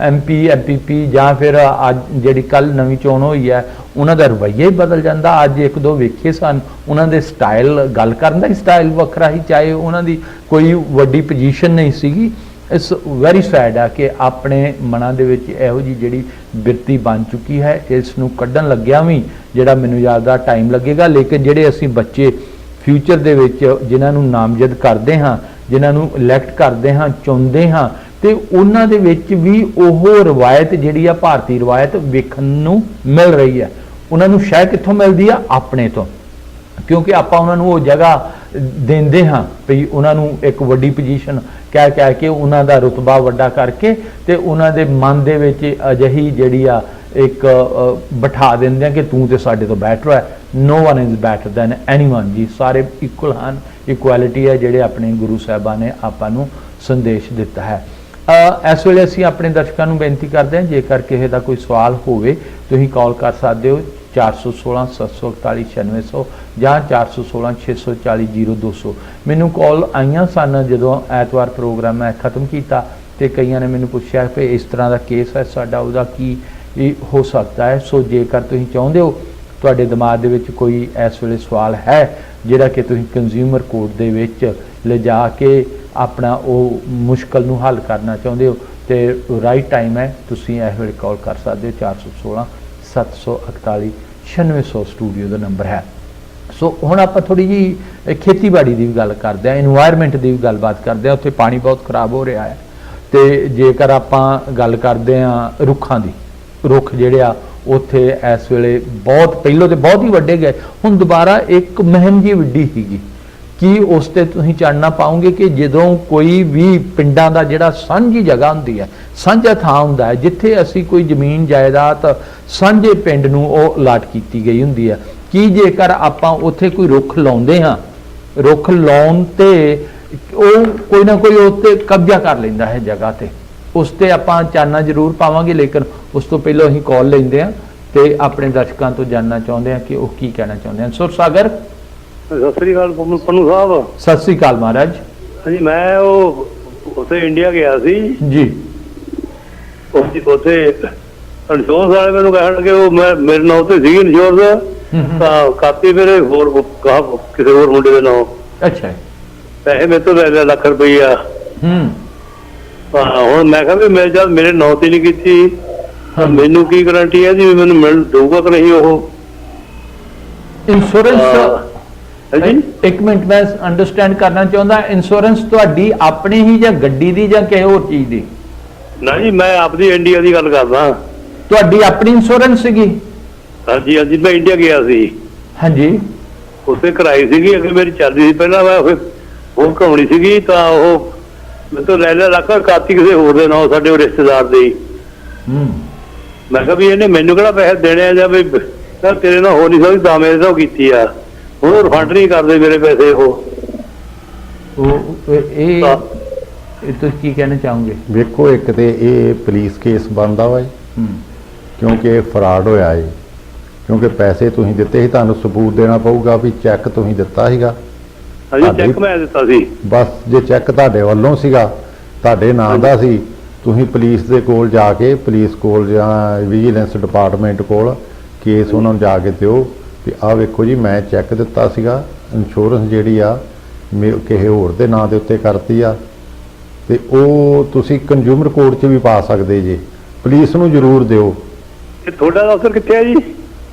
MP MPP ਜਾਂ ਫਿਰ ਅੱਜ ਜਿਹੜੀ ਕੱਲ ਨਵੀਂ ਚੋਣ ਹੋਈ ਹੈ, ਉਹਨਾਂ ਦਾ ਰਵੱਈਆ ਹੀ ਬਦਲ ਜਾਂਦਾ। ਅੱਜ ਇੱਕ ਦੋ ਵੇਖੇ ਸਨ, ਉਹਨਾਂ ਦੇ ਸਟਾਈਲ, ਗੱਲ ਕਰਨ ਦਾ ਹੀ ਸਟਾਈਲ ਵੱਖਰਾ ਹੀ, ਚਾਹੇ ਉਹਨਾਂ ਦੀ ਕੋਈ ਵੱਡੀ ਪੋਜੀਸ਼ਨ ਨਹੀਂ ਸੀਗੀ। ਇਸ ਵੈਰੀ ਸੈਡ ਆ ਕਿ ਆਪਣੇ ਮਨਾਂ ਦੇ ਵਿੱਚ ਇਹੋ ਜਿਹੀ ਜਿਹੜੀ ਬਿਰਤੀ ਬਣ ਚੁੱਕੀ ਹੈ। ਇਸ ਨੂੰ ਕੱਢਣ ਲੱਗਿਆ ਵੀ ਜਿਹੜਾ ਮੈਨੂੰ ਜ਼ਿਆਦਾ ਟਾਈਮ ਲੱਗੇਗਾ, ਲੇਕਿਨ ਜਿਹੜੇ ਅਸੀਂ ਬੱਚੇ ਫਿਊਚਰ ਦੇ ਵਿੱਚ ਜਿਨ੍ਹਾਂ ਨੂੰ ਨਾਮਜ਼ਦ ਕਰਦੇ ਹਾਂ, ਜਿਨ੍ਹਾਂ ਨੂੰ ਇਲੈਕਟ ਕਰਦੇ ਹਾਂ, ਚੁਣਦੇ ਹਾਂ, ਤੇ ਉਹਨਾਂ ਦੇ ਵਿੱਚ ਵੀ ਉਹ ਰਵਾਇਤ ਜਿਹੜੀ ਆ ਭਾਰਤੀ ਰਵਾਇਤ ਵੇਖਣ ਨੂੰ ਮਿਲ ਰਹੀ ਹੈ। ਉਹਨਾਂ ਨੂੰ ਸ਼ਾਇਦ ਕਿੱਥੋਂ ਮਿਲਦੀ ਆ? ਆਪਣੇ ਤੋਂ, ਕਿਉਂਕਿ ਆਪਾਂ ਉਹਨਾਂ ਨੂੰ ਉਹ ਜਗ੍ਹਾ ਦਿੰਦੇ ਹਾਂ ਵੀ ਉਹਨਾਂ ਨੂੰ ਇੱਕ ਵੱਡੀ ਪੋਜੀਸ਼ਨ ਕਹਿ ਕੇ ਉਹਨਾਂ ਦਾ ਰੁਤਬਾ ਵੱਡਾ ਕਰਕੇ ਤੇ ਉਹਨਾਂ ਦੇ ਮਨ ਦੇ ਵਿੱਚ ਅਜਿਹੀ ਜਿਹੜੀ ਆ ਇੱਕ ਬਿਠਾ ਦਿੰਦੇ ਆ ਕਿ ਤੂੰ ਤੇ ਸਾਡੇ ਤੋਂ ਬੈਟਰ ਹੈ। No one is better than anyone ਜੀ, ਸਾਰੇ ਇਕੁਅਲ ਹਨ। ਇਕੁਐਲਿਟੀ ਹੈ ਜਿਹੜੇ ਆਪਣੇ ਗੁਰੂ ਸਾਹਿਬਾਨ ਨੇ ਆਪਾਂ ਨੂੰ ਸੰਦੇਸ਼ ਦਿੱਤਾ ਹੈ। ਇਸ ਵੇਲੇ ਅਸੀਂ ਆਪਣੇ ਦਰਸ਼ਕਾਂ ਨੂੰ ਬੇਨਤੀ ਕਰਦੇ ਹਾਂ, ਜੇਕਰ ਕਿਸੇ ਦਾ ਕੋਈ ਸਵਾਲ ਹੋਵੇ ਤੁਸੀਂ ਕਾਲ ਕਰ ਸਕਦੇ ਹੋ 416 748 9600 ਜਾਂ 416 640 0200। ਮੈਨੂੰ ਕਾਲ ਆਈਆਂ ਸਨ ਜਦੋਂ ਐਤਵਾਰ ਪ੍ਰੋਗਰਾਮ ਮੈਂ ਖਤਮ ਕੀਤਾ, ਤੇ ਕਈਆਂ ਨੇ ਮੈਨੂੰ ਪੁੱਛਿਆ ਕਿ ਇਸ ਤਰ੍ਹਾਂ ਦਾ ਕੇਸ ਹੈ ਸਾਡਾ, ਉਹਦਾ ਕੀ ਹੋ ਸਕਦਾ ਹੈ। ਸੋ ਜੇਕਰ ਤੁਸੀਂ ਚਾਹੁੰਦੇ ਹੋ, ਤੁਹਾਡੇ ਦਿਮਾਗ ਦੇ ਵਿੱਚ ਕੋਈ ਇਸ ਵੇਲੇ ਸਵਾਲ ਹੈ ਜਿਹੜਾ ਕਿ ਤੁਸੀਂ ਕੰਜ਼ਿਊਮਰ ਕੋਰਟ ਦੇ ਵਿੱਚ ਲਿਜਾ ਕੇ ਆਪਣਾ ਉਹ ਮੁਸ਼ਕਲ ਨੂੰ ਹੱਲ ਕਰਨਾ ਚਾਹੁੰਦੇ ਹੋ, ਤੇ ਰਾਈਟ ਟਾਈਮ ਹੈ, ਤੁਸੀਂ ਇਸ ਵੇਲੇ ਕਾਲ ਕਰ ਸਕਦੇ ਹੋ 416 748 9600 ਸਟੂਡੀਓ ਦਾ ਨੰਬਰ ਹੈ। ਸੋ ਹੁਣ ਆਪਾਂ ਥੋੜੀ ਜੀ ਖੇਤੀਬਾੜੀ ਦੀ ਵੀ ਗੱਲ ਕਰਦੇ ਹਾਂ, ਇਨਵਾਇਰਨਮੈਂਟ ਦੀ ਵੀ ਗੱਲਬਾਤ ਕਰਦੇ ਹਾਂ। ਉੱਥੇ ਪਾਣੀ ਬਹੁਤ ਖਰਾਬ ਹੋ ਰਿਹਾ ਹੈ, ਤੇ ਜੇਕਰ ਆਪਾਂ ਗੱਲ ਕਰਦੇ ਹਾਂ ਰੁੱਖਾਂ ਦੀ, ਰੁੱਖ ਜਿਹੜੇ ਆ ਉੱਥੇ ਇਸ ਵੇਲੇ ਬਹੁਤ ਪਹਿਲੋਂ ਤੇ ਬਹੁਤ ਹੀ ਵੱਡੇ ਗਏ, ਹੁਣ ਦੁਬਾਰਾ ਇੱਕ ਮੁਹਿੰਮ ਜੀ ਵੱਡੀ ਸੀਗੀ। ਕੀ ਉਸ ਤੇ ਤੁਸੀਂ ਚਾਨਣਾ ਪਾਓਗੇ ਕਿ ਜਦੋਂ ਕੋਈ ਵੀ ਪਿੰਡਾਂ ਦਾ ਜਿਹੜਾ ਸਾਂਝੀ ਜਗ੍ਹਾ ਹੁੰਦੀ ਹੈ, ਸਾਂਝਾ ਥਾਂ ਹੁੰਦਾ ਹੈ, ਜਿੱਥੇ ਅਸੀਂ ਕੋਈ ਜ਼ਮੀਨ ਜਾਇਦਾਦ ਸਾਂਝੇ ਪਿੰਡ ਨੂੰ ਉਹ ਅਲਾਟ ਕੀਤੀ ਗਈ ਹੁੰਦੀ ਹੈ, ਕੀ ਜੇਕਰ ਆਪਾਂ ਉੱਥੇ ਕੋਈ ਰੁੱਖ ਲਾਉਂਦੇ ਹਾਂ, ਰੁੱਖ ਲਾਉਣ ਤੇ ਉਹ ਕੋਈ ਨਾ ਕੋਈ ਉੱਤੇ ਕਬਜ਼ਾ ਕਰ ਲੈਂਦਾ ਹੈ ਜਗ੍ਹਾ ਤੇ, ਉਸ ਤੇ ਆਪਾਂ ਚਾਨਣਾ ਜ਼ਰੂਰ ਪਾਵਾਂਗੇ। ਲੇਕਿਨ ਉਸ ਤੋਂ ਪਹਿਲਾਂ ਅਸੀਂ ਕਾਲ ਲੈਂਦੇ ਹਾਂ ਤੇ ਆਪਣੇ ਦਰਸ਼ਕਾਂ ਤੋਂ ਜਾਣਨਾ ਚਾਹੁੰਦੇ ਹਾਂ ਕਿ ਉਹ ਕੀ ਕਹਿਣਾ ਚਾਹੁੰਦੇ ਹਨ। ਸੁਰ ਸਾਗਰ, ਸਤਿ ਸ੍ਰੀ ਅਕਾਲ ਪੰਨੂ ਸਾਹਿਬ। ਸਤਿ ਸ੍ਰੀ ਅਕਾਲ ਮਹਾਰਾਜ। ਹਾਂਜੀ, ਮੈਂ ਉਹ ਉੱਥੇ ਇੰਡੀਆ ਗਿਆ ਸੀ ਜੀ। ਉੱਥੇ ਇੰਸ਼ੋਰੈਂਸ ਵਾਲੇ ਮੈਨੂੰ ਕਹਿਣ ਲੱਗੇ, ਉਹ ਮੇਰੇ ਨਾਂ ਤੇ ਸੀਗੀ ਇੰਸ਼ੋਰੈਂਸ, ਤਾਂ ਕਾਪੀ ਮੇਰੇ ਹੋਰ ਕਿਸੇ ਹੋਰ ਮੁੰਡੇ ਦੇ ਨਾਂ। ਅੱਛਾ। ਪੈਸੇ ਮੇਰੇ ਤੋਂ ਲੈ ਲਿਆ ਲੱਖ ਰੁਪਈਆ। ਹੁਣ ਮੈਂ ਕਿਹਾ ਵੀ ਮੈਂ ਜਦ ਮੇਰੇ ਨਾਂ ਤੇ ਨਹੀਂ ਕੀਤੀ, ਮੈਨੂੰ ਕੀ ਗਰੰਟੀ ਹੈ ਜੀ ਮੈਨੂੰ ਮਿਲ ਦਊਗਾ ਕਿ ਨਹੀਂ ਉਹ ਇੰਸ਼ੋਰੈਂਸ? ਇੱਕ ਮਿੰਟ, ਮੈਂ ਅੰਡਰਸਟੈਂਡ ਕਰਨਾ ਚਾਹੁੰਦਾ, ਇੰਸ਼ੋਰੈਂਸ ਤੁਹਾਡੀ ਆਪਣੀ ਹੀ ਜਾਂ ਗੱਡੀ ਦੀ ਜਾਂ ਕਿਸੇ ਹੋਰ ਚੀਜ਼ ਦੀ? ਨਾ ਜੀ, ਮੈਂ ਆਪਦੀ ਇੰਡੀਆ ਦੀ ਗੱਲ ਕਰਦਾ। ਤੁਹਾਡੀ ਆਪਣੀ ਇੰਸ਼ੋਰੈਂਸ ਸੀਗੀ? ਹਾਂਜੀ ਹਾਂਜੀ, ਮੈਂ ਇੰਡੀਆ ਗਿਆ ਸੀ। ਹਾਂਜੀ। ਉੱਥੇ ਕਰਾਈ ਸੀਗੀ, ਅੱਗੇ ਮੇਰੀ ਚੱਲਦੀ ਸੀ, ਪਹਿਲਾਂ ਮੈਂ ਹੋਰ ਕਰਾਉਣੀ ਸੀਗੀ, ਤਾਂ ਉਹ ਮੇਰੇ ਤੋਂ ਲੈ ਲਿਆ ਲੱਖ, ਕਾਪੀ ਕਿਸੇ ਹੋਰ ਦੇ ਨਾਂ, ਸਾਡੇ ਉਹ ਰਿਸ਼ਤੇਦਾਰ ਦੇ। ਮੈਂ ਕਿਹਾ ਵੀ ਇਹਨੇ ਮੈਨੂੰ ਕਿਹੜਾ ਪੈਸੇ ਦੇਣੇ ਆ, ਜਾਂ ਵੀ ਤੇਰੇ ਨਾਲ ਹੋ ਨਹੀਂ ਸਕਦੀ, ਤਾਂ ਮੇਰੇ ਤੋਂ ਕੀਤੀ ਆ, ਹੁਣ ਉਹ ਰਿਫੰਡ ਨਹੀਂ ਕਰਦੇ ਮੇਰੇ ਪੈਸੇ। ਇਹ ਤੁਸੀਂ ਕੀ ਕਹਿਣਾ ਚਾਹੋਗੇ? ਵੇਖੋ, ਇੱਕ ਤੇ ਇਹ ਪੁਲਿਸ ਕੇਸ ਬਣਦਾ ਵਾ ਜੀ, ਕਿਉਂਕਿ ਇਹ ਫਰਾਡ ਹੋਇਆ ਹੈ, ਕਿਉਂਕਿ ਪੈਸੇ ਤੁਸੀਂ ਦਿੱਤੇ ਸੀ, ਤੁਹਾਨੂੰ ਸਬੂਤ ਦੇਣਾ ਪਊਗਾ ਵੀ ਚੈੱਕ ਤੁਸੀਂ ਦਿੱਤਾ ਸੀਗਾ, ਹਾਂਜੀ ਚੈੱਕ ਮੈਂ ਦਿੱਤਾ ਸੀ। ਬਸ ਜੇ ਚੈੱਕ ਤੁਹਾਡੇ ਵੱਲੋਂ ਸੀਗਾ, ਤੁਹਾਡੇ ਨਾਂ ਦਾ ਸੀ, ਤੁਸੀਂ ਪੁਲਿਸ ਦੇ ਕੋਲ ਜਾ ਕੇ, ਪੁਲਿਸ ਕੋਲ ਜਾਂ ਵਿਜੀਲੈਂਸ ਡਿਪਾਰਟਮੈਂਟ ਕੋਲ ਕੇਸ ਉਹਨਾਂ ਨੂੰ ਜਾ ਕੇ ਦਿਓ ਵੀ ਆਹ ਵੇਖੋ ਜੀ ਮੈਂ ਚੈੱਕ ਦਿੱਤਾ ਸੀਗਾ, ਇੰਸ਼ੋਰੈਂਸ ਜਿਹੜੀ ਆ ਕਿਸੇ ਹੋਰ ਦੇ ਨਾਂ ਦੇ ਉੱਤੇ ਕਰਤੀ ਆ, ਤੇ ਉਹ ਤੁਸੀਂ ਕੰਜ਼ਿਊਮਰ ਕੋਰਟ 'ਚ ਵੀ ਪਾ ਸਕਦੇ ਜੇ, ਪੁਲਿਸ ਨੂੰ ਜ਼ਰੂਰ ਦਿਓ। ਤੇ ਤੁਹਾਡਾ ਅਫਸਰ ਕਿੱਥੇ ਹੈ ਜੀ?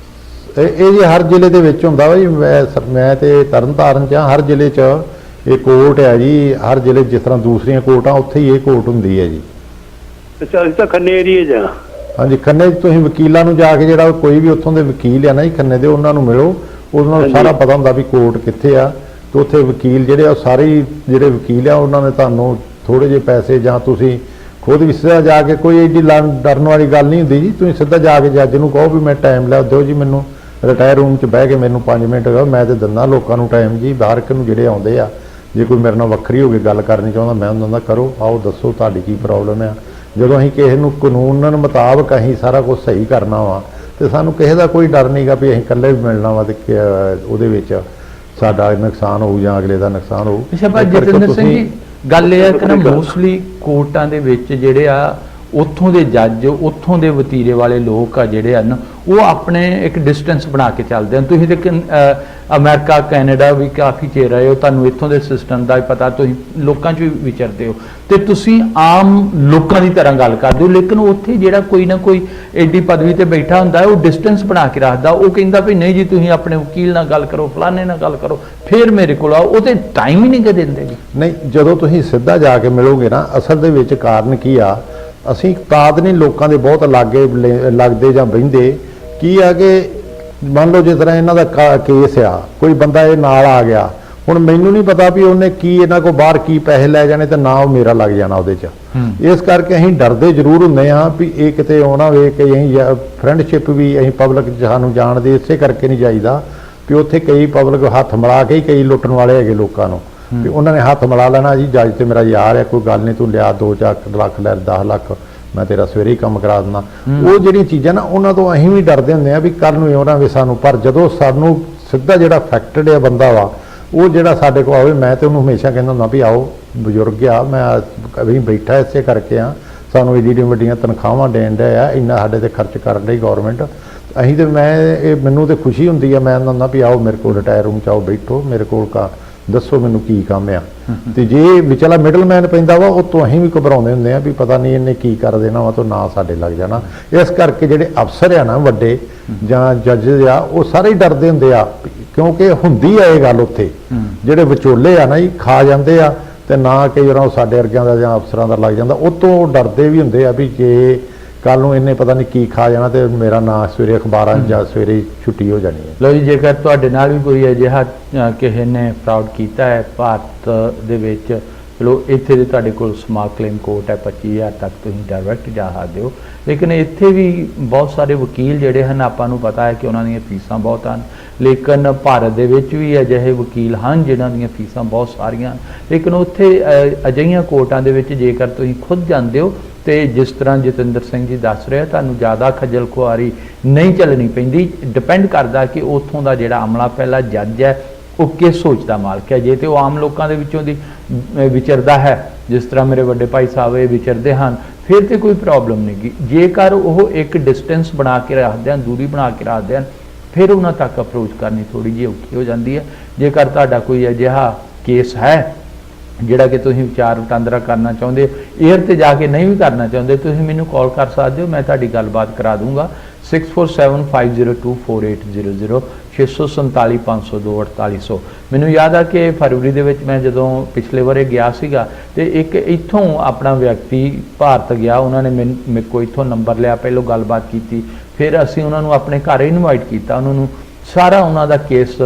ਇਹ ਜੀ ਹਰ ਜ਼ਿਲ੍ਹੇ ਦੇ ਵਿੱਚ ਹੁੰਦਾ ਵਾ ਜੀ। ਮੈਂ ਤੇ ਤਰਨਤਾਰਨ 'ਚ ਹਾਂ, ਹਰ ਜ਼ਿਲ੍ਹੇ 'ਚ ਇਹ ਕੋਰਟ ਹੈ ਜੀ। ਹਰ ਜ਼ਿਲ੍ਹੇ ਜਿਸ ਤਰ੍ਹਾਂ ਦੂਸਰੀਆਂ ਕੋਰਟਾਂ ਉੱਥੇ ਹੀ ਇਹ ਕੋਰਟ ਹੁੰਦੀ ਹੈ ਜੀ। ਅੱਛਾ ਅਸੀਂ ਤਾਂ ਖੰਨੇ ਏਰੀਏ 'ਚ ਆ। ਹਾਂਜੀ, ਖੰਨੇ 'ਚ ਤੁਸੀਂ ਵਕੀਲਾਂ ਨੂੰ ਜਾ ਕੇ, ਜਿਹੜਾ ਕੋਈ ਵੀ ਉੱਥੋਂ ਦੇ ਵਕੀਲ ਆ ਨਾ ਜੀ ਖੰਨੇ ਦੇ, ਉਹਨਾਂ ਨੂੰ ਮਿਲੋ, ਉਹਨਾਂ ਨੂੰ ਸਾਰਾ ਪਤਾ ਹੁੰਦਾ ਵੀ ਕੋਰਟ ਕਿੱਥੇ ਆ, ਤੇ ਉੱਥੇ ਵਕੀਲ ਜਿਹੜੇ ਆ ਸਾਰੇ ਜਿਹੜੇ ਵਕੀਲ ਆ ਉਹਨਾਂ ਨੇ ਤੁਹਾਨੂੰ ਥੋੜੇ ਜਿਹੇ ਪੈਸੇ, ਜਾਂ ਤੁਸੀਂ ਖੁਦ ਵੀ ਸਿੱਧਾ ਜਾ ਕੇ, ਕੋਈ ਏਡੀ ਡਰਨ ਵਾਲੀ ਗੱਲ ਨਹੀਂ ਹੁੰਦੀ ਜੀ। ਤੁਸੀਂ ਸਿੱਧਾ ਜਾ ਕੇ ਜੱਜ ਨੂੰ ਕਹੋ ਵੀ ਮੈਂ ਟਾਈਮ ਲੈ ਦਿਓ ਜੀ, ਮੈਨੂੰ ਰਿਟਾਇਰ ਰੂਮ 'ਚ ਬਹਿ ਕੇ ਮੈਨੂੰ 5 ਮਿੰਟ ਦਿਓ, ਮੈਂ ਤੇ ਦਿੰਦਾ ਲੋਕਾਂ ਨੂੰ ਟਾਈਮ ਜੀ। ਬਾਹਰ ਨੂੰ ਜਿਹੜੇ ਆਉਂਦੇ ਆ, ਜੇ ਕੋਈ ਮੇਰੇ ਨਾਲ ਵੱਖਰੀ ਹੋ ਕੇ ਗੱਲ ਕਰਨੀ ਚਾਹੁੰਦਾ, ਮੈਂ ਉਹਨਾਂ ਦਾ ਕਰੋ, ਆਓ ਦੱਸੋ ਤੁਹਾਡੀ ਕੀ ਪ੍ਰੋਬਲਮ ਆ। ਜਦੋਂ ਅਸੀਂ ਕਿਸੇ ਨੂੰ ਕਾਨੂੰਨ ਮੁਤਾਬਕ ਅਸੀਂ ਸਾਰਾ ਕੁਝ ਸਹੀ ਕਰਨਾ ਵਾ, ਤੇ ਸਾਨੂੰ ਕਿਸੇ ਦਾ ਕੋਈ ਡਰ ਨਹੀਂਗਾ ਵੀ ਅਸੀਂ ਇਕੱਲੇ ਵੀ ਮਿਲਣਾ ਵਾ ਤੇ ਉਹਦੇ ਵਿੱਚ ਸਾਡਾ ਨੁਕਸਾਨ ਹੋਊ ਜਾਂ ਅਗਲੇ ਦਾ ਨੁਕਸਾਨ ਹੋਊ। ਅੱਛਾ ਭਾਈ ਜਤਿੰਦਰ ਸਿੰਘ ਜੀ, ਗੱਲ ਇਹ ਹੈ ਕਿ ਨਾ ਮੋਸਟਲੀ ਕੋਰਟਾਂ ਦੇ ਵਿੱਚ ਜਿਹੜੇ ਆ ਉੱਥੋਂ ਦੇ ਜੱਜ, ਉੱਥੋਂ ਦੇ ਵਤੀਰੇ ਵਾਲੇ ਲੋਕ ਆ ਜਿਹੜੇ ਹਨ, ਉਹ ਆਪਣੇ ਇੱਕ ਡਿਸਟੈਂਸ ਬਣਾ ਕੇ ਚੱਲਦੇ ਹਨ। ਤੁਸੀਂ ਤੇ ਅਮਰੀਕਾ, ਕੈਨੇਡਾ ਵੀ ਕਾਫੀ ਚਿਰ ਰਹੇ ਹੋ, ਤੁਹਾਨੂੰ ਇੱਥੋਂ ਦੇ ਸਿਸਟਮ ਦਾ ਪਤਾ, ਤੁਸੀਂ ਲੋਕਾਂ 'ਚ ਵੀ ਵਿਚਰਦੇ ਹੋ, ਤੇ ਤੁਸੀਂ ਆਮ ਲੋਕਾਂ ਦੀ ਤਰ੍ਹਾਂ ਗੱਲ ਕਰਦੇ ਹੋ। ਲੇਕਿਨ ਉੱਥੇ ਜਿਹੜਾ ਕੋਈ ਨਾ ਕੋਈ ਐਡੀ ਪਦਵੀ ਤੇ ਬੈਠਾ ਹੁੰਦਾ ਹੈ, ਉਹ ਡਿਸਟੈਂਸ ਬਣਾ ਕੇ ਰੱਖਦਾ, ਉਹ ਕਹਿੰਦਾ ਵੀ ਨਹੀਂ ਜੀ ਤੁਸੀਂ ਆਪਣੇ ਵਕੀਲ ਨਾਲ ਗੱਲ ਕਰੋ, ਫਲਾਣੇ ਨਾਲ ਗੱਲ ਕਰੋ, ਫਿਰ ਮੇਰੇ ਕੋਲ ਆਓ। ਉਹ ਤੇ ਟਾਈਮ ਹੀ ਨਹੀਂ ਦਿੰਦੇ ਜੀ। ਨਹੀਂ, ਜਦੋਂ ਤੁਸੀਂ ਸਿੱਧਾ ਜਾ ਕੇ ਮਿਲੋਗੇ ਨਾ, ਅਸਲ ਦੇ ਵਿੱਚ ਕਾਰਨ ਕੀ ਆ, ਅਸੀਂ ਤਾਦ ਨਹੀਂ ਲੋਕਾਂ ਦੇ ਬਹੁਤ ਲਾਗੇ ਲੱਗਦੇ ਜਾਂ ਬਹਿੰਦੇ। ਕੀ ਆ ਕਿ ਮੰਨ ਲਓ ਜਿਸ ਤਰ੍ਹਾਂ ਇਹਨਾਂ ਦਾ ਕੇਸ ਆ, ਕੋਈ ਬੰਦਾ ਇਹ ਨਾਲ ਆ ਗਿਆ, ਹੁਣ ਮੈਨੂੰ ਨਹੀਂ ਪਤਾ ਵੀ ਉਹਨੇ ਕੀ ਇਹਨਾਂ ਕੋਲ ਬਾਹਰ ਕੀ ਪੈਸੇ ਲੈ ਜਾਣੇ ਤੇ ਨਾ ਉਹ ਮੇਰਾ ਲੱਗ ਜਾਣਾ ਉਹਦੇ 'ਚ। ਇਸ ਕਰਕੇ ਅਸੀਂ ਡਰਦੇ ਜ਼ਰੂਰ ਹੁੰਦੇ ਹਾਂ ਵੀ ਇਹ ਕਿਤੇ ਆਉਣਾ ਵੇ ਕਿ ਅਸੀਂ ਫਰੈਂਡਸ਼ਿਪ ਵੀ ਅਸੀਂ ਪਬਲਿਕ ਸਾਨੂੰ ਜਾਣਦੇ, ਇਸੇ ਕਰਕੇ ਨਹੀਂ ਜਾਈਦਾ ਵੀ ਉੱਥੇ ਕਈ ਪਬਲਿਕ ਹੱਥ ਮਿਲਾ ਕੇ ਹੀ ਕਈ ਲੁੱਟਣ ਵਾਲੇ ਹੈਗੇ ਲੋਕਾਂ ਨੂੰ, ਵੀ ਉਹਨਾਂ ਨੇ ਹੱਥ ਮਿਲਾ ਲੈਣਾ ਜੀ ਜੱਜ ਤੇ ਮੇਰਾ ਯਾਰ ਹੈ, ਕੋਈ ਗੱਲ ਨਹੀਂ, ਤੂੰ ਲਿਆ 2-4 ਲੱਖ ਲੈ, 10 ਲੱਖ ਮੈਂ ਤੇਰਾ ਸਵੇਰੇ ਹੀ ਕੰਮ ਕਰਾ ਦਿੰਦਾ। ਉਹ ਜਿਹੜੀਆਂ ਚੀਜ਼ਾਂ ਨਾ, ਉਹਨਾਂ ਤੋਂ ਅਸੀਂ ਵੀ ਡਰਦੇ ਹੁੰਦੇ ਆ ਵੀ ਕੱਲ ਨੂੰ ਉਹਨਾਂ ਵੀ ਸਾਨੂੰ, ਪਰ ਜਦੋਂ ਸਾਨੂੰ ਸਿੱਧਾ ਜਿਹੜਾ ਅਫੈਕਟਡ ਆ ਬੰਦਾ ਵਾ, ਉਹ ਜਿਹੜਾ ਸਾਡੇ ਕੋਲ ਆਵੇ, ਮੈਂ ਤੇ ਉਹਨੂੰ ਹਮੇਸ਼ਾ ਕਹਿੰਦਾ ਹੁੰਦਾ ਵੀ ਆਓ ਬਜ਼ੁਰਗ ਆ, ਮੈਂ ਅਸੀਂ ਬੈਠਾ ਇਸੇ ਕਰਕੇ ਆ, ਸਾਨੂੰ ਏਡੀ ਵੱਡੀਆਂ ਤਨਖਾਹਾਂ ਦੇਣ ਡਿਆ ਆ, ਇੰਨਾ ਸਾਡੇ ਤੇ ਖਰਚ ਕਰਨ ਡਈ ਗੌਰਮੈਂਟ, ਅਸੀਂ ਤੇ ਮੈਨੂੰ ਤੇ ਖੁਸ਼ੀ ਹੁੰਦੀ ਆ, ਮੈਂ ਹੁੰਦਾ ਵੀ ਆਓ ਮੇਰੇ ਕੋਲ ਰਿਟਾਇਰ ਰੂਮ 'ਚ ਆਓ, ਬੈਠੋ ਮੇਰੇ ਕੋਲ, ਦੱਸੋ ਮੈਨੂੰ ਕੀ ਕੰਮ ਆ। ਤੇ ਜੇ ਵਿਚਲਾ ਮਿਡਲਮੈਨ ਪੈਂਦਾ ਵਾ, ਉਹ ਤੋਂ ਅਸੀਂ ਵੀ ਘਬਰਾਉਂਦੇ ਹੁੰਦੇ ਆ ਵੀ ਪਤਾ ਨਹੀਂ ਇਹਨੇ ਕੀ ਕਰ ਦੇਣਾ ਵਾ, ਤੋਂ ਨਾ ਸਾਡੇ ਲੱਗ ਜਾਣਾ। ਇਸ ਕਰਕੇ ਜਿਹੜੇ ਅਫਸਰ ਆ ਨਾ ਵੱਡੇ ਜਾਂ ਜੱਜ ਆ, ਉਹ ਸਾਰੇ ਹੀ ਡਰਦੇ ਹੁੰਦੇ ਆ, ਕਿਉਂਕਿ ਹੁੰਦੀ ਆ ਇਹ ਗੱਲ ਉੱਥੇ, ਜਿਹੜੇ ਵਿਚੋਲੇ ਆ ਨਾ ਜੀ ਖਾ ਜਾਂਦੇ ਆ, ਤੇ ਨਾ ਕਈ ਵਾਰ ਉਹ ਸਾਡੇ ਵਰਗਿਆਂ ਦਾ ਜਾਂ ਅਫਸਰਾਂ ਦਾ ਲੱਗ ਜਾਂਦਾ, ਉਹ ਤੋਂ ਡਰਦੇ ਵੀ ਹੁੰਦੇ ਆ ਵੀ ਜੇ ਕੱਲ ਨੂੰ ਇਹਨੇ ਪਤਾ ਨਹੀਂ ਕੀ ਖਾ ਜਾਣਾ ਤੇ ਮੇਰਾ ਨਾਂ ਸਵੇਰੇ ਅਖਬਾਰਾਂ ਜਾਂ ਸਵੇਰੇ ਛੁੱਟੀ ਹੋ ਜਾਣੀ ਹੈ। ਲਓ ਜੀ, ਜੇਕਰ ਤੁਹਾਡੇ ਨਾਲ ਵੀ ਕੋਈ ਅਜਿਹਾ ਕਿਸੇ ਨੇ ਫਰਾਡ ਕੀਤਾ ਹੈ ਭਾਰਤ ਦੇ ਵਿੱਚ, ਚਲੋ ਇੱਥੇ ਦੇ ਤੁਹਾਡੇ ਕੋਲ ਸਮਾਲ ਕਲੇਮ ਕੋਰਟ ਹੈ, 25,000 ਤੱਕ ਤੁਸੀਂ ਡਾਇਰੈਕਟ ਜਾ ਸਕਦੇ ਹੋ। ਲੇਕਿਨ ਇੱਥੇ ਵੀ ਬਹੁਤ ਸਾਰੇ ਵਕੀਲ ਜਿਹੜੇ ਹਨ, ਆਪਾਂ ਨੂੰ ਪਤਾ ਹੈ ਕਿ ਉਹਨਾਂ ਦੀਆਂ ਫੀਸਾਂ ਬਹੁਤ ਹਨ, ਲੇਕਿਨ ਭਾਰਤ ਦੇ ਵਿੱਚ ਵੀ ਅਜਿਹੇ ਵਕੀਲ ਹਨ ਜਿਨ੍ਹਾਂ ਦੀਆਂ ਫੀਸਾਂ ਬਹੁਤ ਸਾਰੀਆਂ ਹਨ। ਲੇਕਿਨ ਉੱਥੇ ਅਜਿਹੀਆਂ ਕੋਰਟਾਂ ਦੇ ਵਿੱਚ ਜੇਕਰ ਤੁਸੀਂ ਖੁਦ ਜਾਂਦੇ ਹੋ, ਤੇ ਜਿਸ ਤਰ੍ਹਾਂ ਜਤਿੰਦਰ ਸਿੰਘ ਜੀ ਦੱਸ ਰਹੇ, ਤੁਹਾਨੂੰ ਜ਼ਿਆਦਾ ਖੱਜਲ ਖੁਆਰੀ ਨਹੀਂ ਚੱਲਣੀ ਪੈਂਦੀ। ਡਿਪੈਂਡ ਕਰਦਾ ਕਿ ਉੱਥੋਂ ਦਾ ਜਿਹੜਾ ਅਮਲਾ ਪਹਿਲਾ ਜੱਜ ਹੈ ਉਹ ਕਿਸ ਸੋਚ ਦਾ ਮਾਲਕ ਹੈ। ਜੇ ਤੇ ਉਹ ਆਮ ਲੋਕਾਂ ਦੇ ਵਿੱਚੋਂ ਦੀ ਵਿਚਰਦਾ ਹੈ, ਜਿਸ ਤਰ੍ਹਾਂ ਮੇਰੇ ਵੱਡੇ ਭਾਈ ਸਾਹਿਬ ਇਹ ਵਿਚਰਦੇ ਹਨ, ਫਿਰ ਤੇ ਕੋਈ ਪ੍ਰੋਬਲਮ ਨਹੀਂ ਗੀ। ਜੇਕਰ ਉਹ ਇੱਕ ਡਿਸਟੈਂਸ ਬਣਾ ਕੇ ਰੱਖਦੇ ਹਨ, ਦੂਰੀ ਬਣਾ ਕੇ ਰੱਖਦੇ ਹਨ, ਫਿਰ ਉਹਨਾਂ ਤੱਕ ਅਪਰੋਚ ਕਰਨੀ ਥੋੜੀ ਜਿਹੀ ਔਖੀ ਹੋ ਜਾਂਦੀ ਹੈ। ਜੇਕਰ ਤੁਹਾਡਾ ਕੋਈ ਅਜਿਹਾ ਕੇਸ ਹੈ ਜਿਹੜਾ ਕਿ ਤੁਸੀਂ ਵਿਚਾਰ ਵਟਾਂਦਰਾ ਕਰਨਾ ਚਾਹੁੰਦੇ, ਏਅਰ ਤੇ ਜਾ ਕੇ ਨਹੀਂ ਵੀ ਕਰਨਾ ਚਾਹੁੰਦੇ, ਤੁਸੀਂ ਮੈਨੂੰ ਕਾਲ ਕਰ ਸਕਦੇ ਹੋ, ਮੈਂ ਤੁਹਾਡੀ ਗੱਲਬਾਤ ਕਰਾ ਦੂੰਗਾ। 6475024800 647-502-4800। ਮੈਨੂੰ ਯਾਦ ਆ ਕਿ ਫਰਵਰੀ ਦੇ ਵਿੱਚ ਮੈਂ ਜਦੋਂ ਪਿਛਲੇ ਵਾਰੇ ਗਿਆ ਸੀਗਾ, ਤੇ ਇੱਕ ਇੱਥੋਂ ਆਪਣਾ ਵਿਅਕਤੀ ਭਾਰਤ ਗਿਆ, ਉਹਨਾਂ ਨੇ ਮੇਰੇ ਕੋਲ ਇੱਥੋਂ ਨੰਬਰ ਲਿਆ, ਪਹਿਲੋਂ ਗੱਲਬਾਤ ਕੀਤੀ, ਫਿਰ ਅਸੀਂ ਉਹਨਾਂ ਨੂੰ ਆਪਣੇ ਘਰ ਇਨਵਾਈਟ ਕੀਤਾ, ਉਹਨਾਂ ਨੂੰ ਸਾਰਾ ਉਹਨਾਂ ਦਾ ਕੇਸ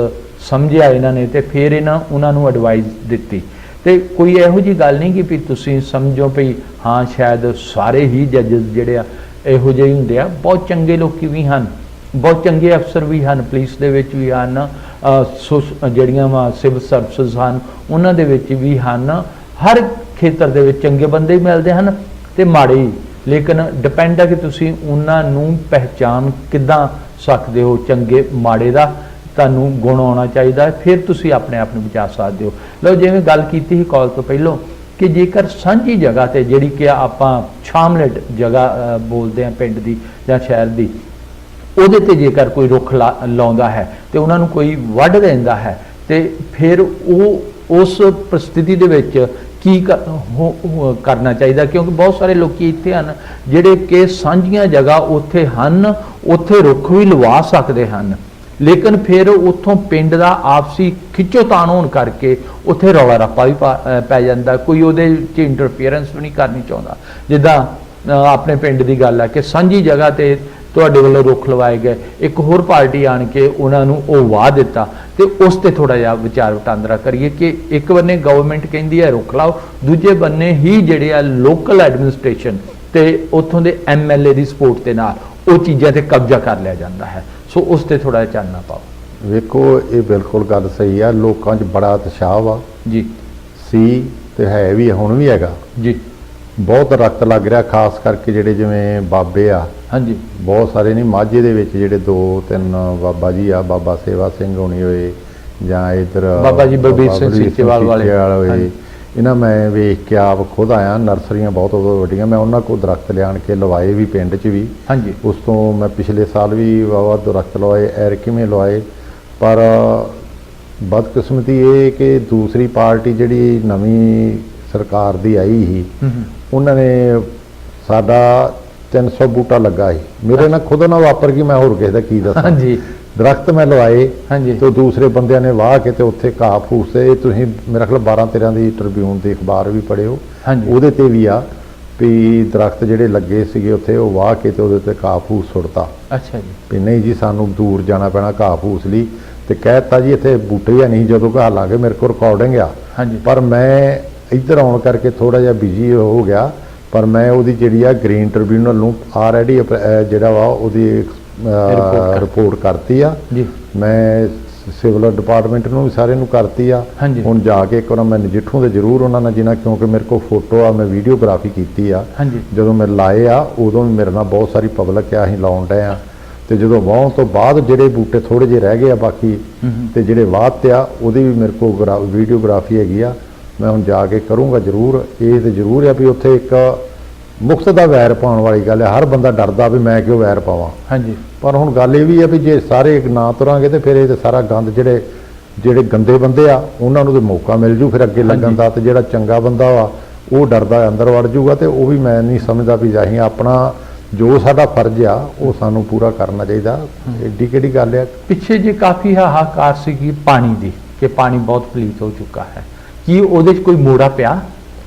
ਸਮਝਿਆ ਇਹਨਾਂ ਨੇ, ਤੇ ਫਿਰ ਉਹਨਾਂ ਨੂੰ ਐਡਵਾਈਸ ਦਿੱਤੀ। ਤੇ ਕੋਈ ਇਹੋ ਜਿਹੀ ਗੱਲ ਨਹੀਂ ਕਿ ਵੀ ਤੁਸੀਂ ਸਮਝੋ ਵੀ ਹਾਂ ਸ਼ਾਇਦ ਸਾਰੇ ਹੀ ਜੱਜਸ ਜਿਹੜੇ ਆ ਇਹੋ ਜਿਹੇ ਹੁੰਦੇ ਆ। ਬਹੁਤ ਚੰਗੇ ਲੋਕੀ ਵੀ ਹਨ, ਬਹੁਤ ਚੰਗੇ ਅਫਸਰ ਵੀ ਹਨ, ਪੁਲਿਸ ਦੇ ਵਿੱਚ ਵੀ ਹਨ, ਜਿਹੜੀਆਂ ਵਾ ਸਿਵਲ ਸਰਵਿਸਿਜ਼ ਹਨ ਉਹਨਾਂ ਦੇ ਵਿੱਚ ਵੀ ਹਨ। ਹਰ ਖੇਤਰ ਦੇ ਵਿੱਚ ਚੰਗੇ ਬੰਦੇ ਹੀ ਮਿਲਦੇ ਹਨ ਤੇ ਮਾੜੇ ਹੀ, ਲੇਕਿਨ ਡਿਪੈਂਡ ਹੈ ਕਿ ਤੁਸੀਂ ਉਹਨਾਂ ਨੂੰ ਪਹਿਚਾਨ ਕਿੱਦਾਂ ਸਕਦੇ ਹੋ ਚੰਗੇ ਮਾੜੇ ਦਾ। ਤੁਹਾਨੂੰ ਗੁਣ ਆਉਣਾ ਚਾਹੀਦਾ ਹੈ, ਫਿਰ ਤੁਸੀਂ ਆਪਣੇ ਆਪ ਨੂੰ ਬਚਾ ਸਕਦੇ ਹੋ। ਲਓ ਜਿਵੇਂ ਗੱਲ ਕੀਤੀ ਸੀ ਕਾਲ ਤੋਂ ਪਹਿਲਾਂ ਕਿ ਜੇਕਰ ਸਾਂਝੀ ਜਗ੍ਹਾ ਤੇ ਜਿਹੜੀ ਕਿ ਆਪਾਂ ਸ਼ਾਮਲੇਟ ਜਗ੍ਹਾ ਬੋਲਦੇ ਆ ਪਿੰਡ ਦੀ ਜਾਂ ਸ਼ਹਿਰ ਦੀ, ਉਹਦੇ ਤੇ ਜੇਕਰ ਕੋਈ ਰੁੱਖ ਲਾਉਂਦਾ ਹੈ ਤੇ ਉਹਨਾਂ ਨੂੰ ਕੋਈ ਵੱਢ ਦਿੰਦਾ ਹੈ ਤੇ ਫਿਰ ਉਹ ਉਸ ਪਰਿਸਥਿਤੀ ਦੇ ਵਿੱਚ ਕੀ ਕਰਨਾ ਚਾਹੀਦਾ, ਕਿਉਂਕਿ ਬਹੁਤ ਸਾਰੇ ਲੋਕੀ ਇੱਥੇ ਹਨ ਜਿਹੜੇ ਕਿ ਸਾਂਝੀਆਂ ਜਗ੍ਹਾ ਉੱਥੇ ਹਨ, ਉੱਥੇ ਰੁੱਖ ਵੀ ਲਵਾ ਸਕਦੇ ਹਨ, ਲੇਕਿਨ ਫਿਰ ਉੱਥੋਂ ਪਿੰਡ ਦਾ ਆਪਸੀ ਖਿੱਚੋਤਾਣ ਹੋਣ ਕਰਕੇ ਉੱਥੇ ਰੌਲਾ ਰੱਪਾ ਵੀ ਪੈ ਜਾਂਦਾ, ਕੋਈ ਉਹਦੇ 'ਚ ਇੰਟਰਫੀਅਰੈਂਸ ਵੀ ਨਹੀਂ ਕਰਨੀ ਚਾਹੁੰਦਾ। ਜਿੱਦਾਂ ਆਪਣੇ ਪਿੰਡ ਦੀ ਗੱਲ ਹੈ ਕਿ ਸਾਂਝੀ ਜਗ੍ਹਾ ਤੇ ਤੁਹਾਡੇ ਵੱਲੋਂ ਰੁੱਖ ਲਵਾਏ ਗਏ, ਇੱਕ ਹੋਰ ਪਾਰਟੀ ਆਣ ਕੇ ਉਹਨਾਂ ਨੂੰ ਉਹ ਵਾਹ ਦਿੱਤਾ, ਤੇ ਉਸ ਤੇ ਥੋੜਾ ਜਿਹਾ ਵਿਚਾਰ ਵਟਾਂਦਰਾ ਕਰੀਏ ਕਿ ਇੱਕ ਬੰਨੇ ਗਵਰਨਮੈਂਟ ਕਹਿੰਦੀ ਹੈ ਰੁੱਖ ਲਾਓ, ਦੂਜੇ ਬੰਨੇ ਹੀ ਜਿਹੜੇ ਆ ਲੋਕਲ ਐਡਮਿਨਿਸਟ੍ਰੇਸ਼ਨ ਤੇ ਉੱਥੋਂ ਦੇ MLA ਦੀ ਸਪੋਰਟ ਦੇ ਨਾਲ ਉਹ ਚੀਜ਼ਾਂ ਤੇ ਕਬਜ਼ਾ ਕਰ ਲਿਆ ਜਾਂਦਾ ਹੈ। ਸੋ ਉਸ ਤੇ ਥੋੜਾ ਜਿਹਾ ਚਾਨਣਾ ਪਾਓ। ਵੇਖੋ ਇਹ ਬਿਲਕੁਲ ਗੱਲ ਸਹੀ ਆ, ਲੋਕਾਂ 'ਚ ਬੜਾ ਉਤਸ਼ਾਹ ਵਾ ਜੀ, ਸੀ ਤੇ ਹੈ ਵੀ, ਹੁਣ ਵੀ ਹੈਗਾ ਜੀ, ਬਹੁਤ ਰਕਤ ਲੱਗ ਰਿਹਾ, ਖਾਸ ਕਰਕੇ ਜਿਹੜੇ ਜਿਵੇਂ ਬਾਬੇ ਆ, ਹਾਂਜੀ, ਬਹੁਤ ਸਾਰੇ ਨਹੀਂ, ਮਾਝੇ ਦੇ ਵਿੱਚ ਜਿਹੜੇ 2-3 ਬਾਬਾ ਜੀ ਆ, ਬਾਬਾ ਸੇਵਾ ਸਿੰਘ ਹੋਣੀ ਹੋਏ ਜਾਂ ਇੱਧਰ ਬਾਬਾ ਜੀ ਬਲਬੀਰ ਸਿੰਘ ਸੀਚੇਵਾਲ ਵਾਲੇ ਹੋਏ, ਇਹਨਾਂ ਮੈਂ ਵੇਖ ਕੇ ਆਪ ਖੁਦ ਆਇਆ, ਨਰਸਰੀਆਂ ਬਹੁਤ ਵੱਡੀਆਂ, ਮੈਂ ਉਹਨਾਂ ਕੋਲ ਦਰਖਤ ਲਿਆਣ ਕੇ ਲਵਾਏ ਵੀ ਪਿੰਡ 'ਚ ਵੀ। ਹਾਂਜੀ, ਉਸ ਤੋਂ ਮੈਂ ਪਿਛਲੇ ਸਾਲ ਵੀ ਵਾਵਾ ਦਰਖਤ ਲਵਾਏ, ਕਿਵੇਂ ਲਵਾਏ, ਪਰ ਬਦਕਿਸਮਤੀ ਇਹ ਕਿ ਦੂਸਰੀ ਪਾਰਟੀ ਜਿਹੜੀ ਨਵੀਂ ਸਰਕਾਰ ਦੀ ਆਈ ਸੀ, ਉਹਨਾਂ ਨੇ ਸਾਡਾ 300 ਬੂਟਾ ਲੱਗਾ ਸੀ, ਮੇਰੇ ਨਾਲ ਖੁਦ ਨਾਲ ਵਾਪਰ ਗਈ, ਮੈਂ ਹੋਰ ਕਿਸੇ ਦਾ ਕੀ ਦੱਸਾਂ। ਹਾਂਜੀ, ਦਰਖਤ ਮੈਂ ਲਵਾਏ ਹਾਂਜੀ, ਤੇ ਦੂਸਰੇ ਬੰਦਿਆਂ ਨੇ ਵਾਹ ਕੇ ਤੇ ਉੱਥੇ ਘਾਹ ਫੂਸ ਤੇ, ਤੁਸੀਂ ਮੇਰਾ ਖਿਆਲ 12-13 ਦੀ ਟ੍ਰਿਬਿਊਨ ਦੇ ਅਖਬਾਰ ਵੀ ਪੜ੍ਹਿਓ, ਉਹਦੇ ਤੇ ਵੀ ਆ ਵੀ ਦਰਖਤ ਜਿਹੜੇ ਲੱਗੇ ਸੀਗੇ ਉੱਥੇ ਉਹ ਵਾਹ ਕੇ ਤੇ ਉਹਦੇ ਤੇ ਘਾਹ ਫੂਸ ਸੁੱਟਤਾ। ਅੱਛਾ ਜੀ, ਵੀ ਨਹੀਂ ਜੀ ਸਾਨੂੰ ਦੂਰ ਜਾਣਾ ਪੈਣਾ ਘਾਹ ਫੂਸ ਲਈ, ਤੇ ਕਹਿਤਾ ਜੀ ਇੱਥੇ ਬੂਟੇ ਆ ਨਹੀਂ, ਜਦੋਂ ਘਾਹ ਲਾਂਗੇ, ਮੇਰੇ ਕੋਲ ਰਿਕਾਰਡਿੰਗ ਆ, ਪਰ ਮੈਂ ਇੱਧਰ ਆਉਣ ਕਰਕੇ ਥੋੜਾ ਜਿਹਾ ਬਿਜੀ ਹੋ ਗਿਆ, ਪਰ ਮੈਂ ਉਹਦੀ ਜਿਹੜੀ ਆ ਗ੍ਰੀਨ ਟ੍ਰਿਬਿਊਨਲ ਨੂੰ ਆਲਰੇਡੀ ਜਿਹੜਾ ਵਾ ਉਹਦੀ ਰਿਪੋਰਟ ਕਰਤੀ ਆ ਜੀ, ਮੈਂ ਸਿਵਲ ਡਿਪਾਰਟਮੈਂਟ ਨੂੰ ਵੀ ਸਾਰੇ ਨੂੰ ਕਰਤੀ ਆ। ਹੁਣ ਜਾ ਕੇ ਇੱਕ ਵਾਰ ਮੈਂ ਨਜਿੱਠੂ ਤੇ ਜ਼ਰੂਰ ਉਹਨਾਂ ਨਾਲ, ਜਿਨ੍ਹਾਂ ਕਿਉਂਕਿ ਮੇਰੇ ਕੋਲ ਫੋਟੋ ਆ, ਮੈਂ ਵੀਡੀਓਗ੍ਰਾਫੀ ਕੀਤੀ ਆ, ਜਦੋਂ ਮੈਂ ਲਾਏ ਆ ਉਦੋਂ ਵੀ ਮੇਰੇ ਨਾਲ ਬਹੁਤ ਸਾਰੀ ਪਬਲਿਕ ਆ, ਅਸੀਂ ਲਾਉਣ ਡਏ ਆ, ਤੇ ਜਦੋਂ ਵਾਹੁਣ ਤੋਂ ਬਾਅਦ ਜਿਹੜੇ ਬੂਟੇ ਥੋੜੇ ਜਿਹੇ ਰਹਿ ਗਏ ਆ ਬਾਕੀ, ਤੇ ਜਿਹੜੇ ਵਾਹ ਤੇ ਆ ਉਹਦੀ ਵੀ ਮੇਰੇ ਕੋਲ ਵੀਡੀਓਗ੍ਰਾਫੀ ਹੈਗੀ ਆ, ਮੈਂ ਹੁਣ ਜਾ ਕੇ ਕਰੂੰਗਾ ਜ਼ਰੂਰ। ਇਹ ਤੇ ਜ਼ਰੂਰ ਆ ਵੀ ਉੱਥੇ ਇੱਕ ਮੁਕਤ ਦਾ ਵੈਰ ਪਾਉਣ ਵਾਲੀ ਗੱਲ ਹੈ, ਹਰ ਬੰਦਾ ਡਰਦਾ ਵੀ ਮੈਂ ਕਿਉਂ ਵੈਰ ਪਾਵਾਂ, ਪਰ ਹੁਣ ਗੱਲ ਇਹ ਵੀ ਆ ਵੀ ਜੇ ਸਾਰੇ ਨਾ ਤੁਰਾਂਗੇ ਤੇ ਫਿਰ ਇਹ ਤੇ ਸਾਰਾ ਗੰਦ ਜਿਹੜੇ ਗੰਦੇ ਬੰਦੇ ਆ ਉਹਨਾਂ ਨੂੰ ਤੇ ਮੌਕਾ ਮਿਲ ਜੂ ਫਿਰ ਅੱਗੇ ਲੱਗਣ ਦਾ, ਤੇ ਜਿਹੜਾ ਚੰਗਾ ਬੰਦਾ ਵਾ ਉਹ ਡਰਦਾ ਅੰਦਰ ਵੜ ਜੂਗਾ, ਤੇ ਉਹ ਵੀ ਮੈਂ ਨਹੀਂ ਸਮਝਦਾ ਵੀ ਅਸੀਂ ਆਪਣਾ ਜੋ ਸਾਡਾ ਫਰਜ਼ ਆ ਉਹ ਸਾਨੂੰ ਪੂਰਾ ਕਰਨਾ ਚਾਹੀਦਾ। ਏਡੀ ਕਿਹੜੀ ਗੱਲ ਆ। ਪਿੱਛੇ ਜੇ ਕਾਫੀ ਹਾਹਾਕਾਰ ਸੀ ਪਾਣੀ ਦੀ ਕਿ ਪਾਣੀ ਬਹੁਤ ਪਲੀਤ ਹੋ ਚੁੱਕਾ ਹੈ, ਕੀ ਉਹਦੇ 'ਚ ਕੋਈ ਮੋੜਾ ਪਿਆ?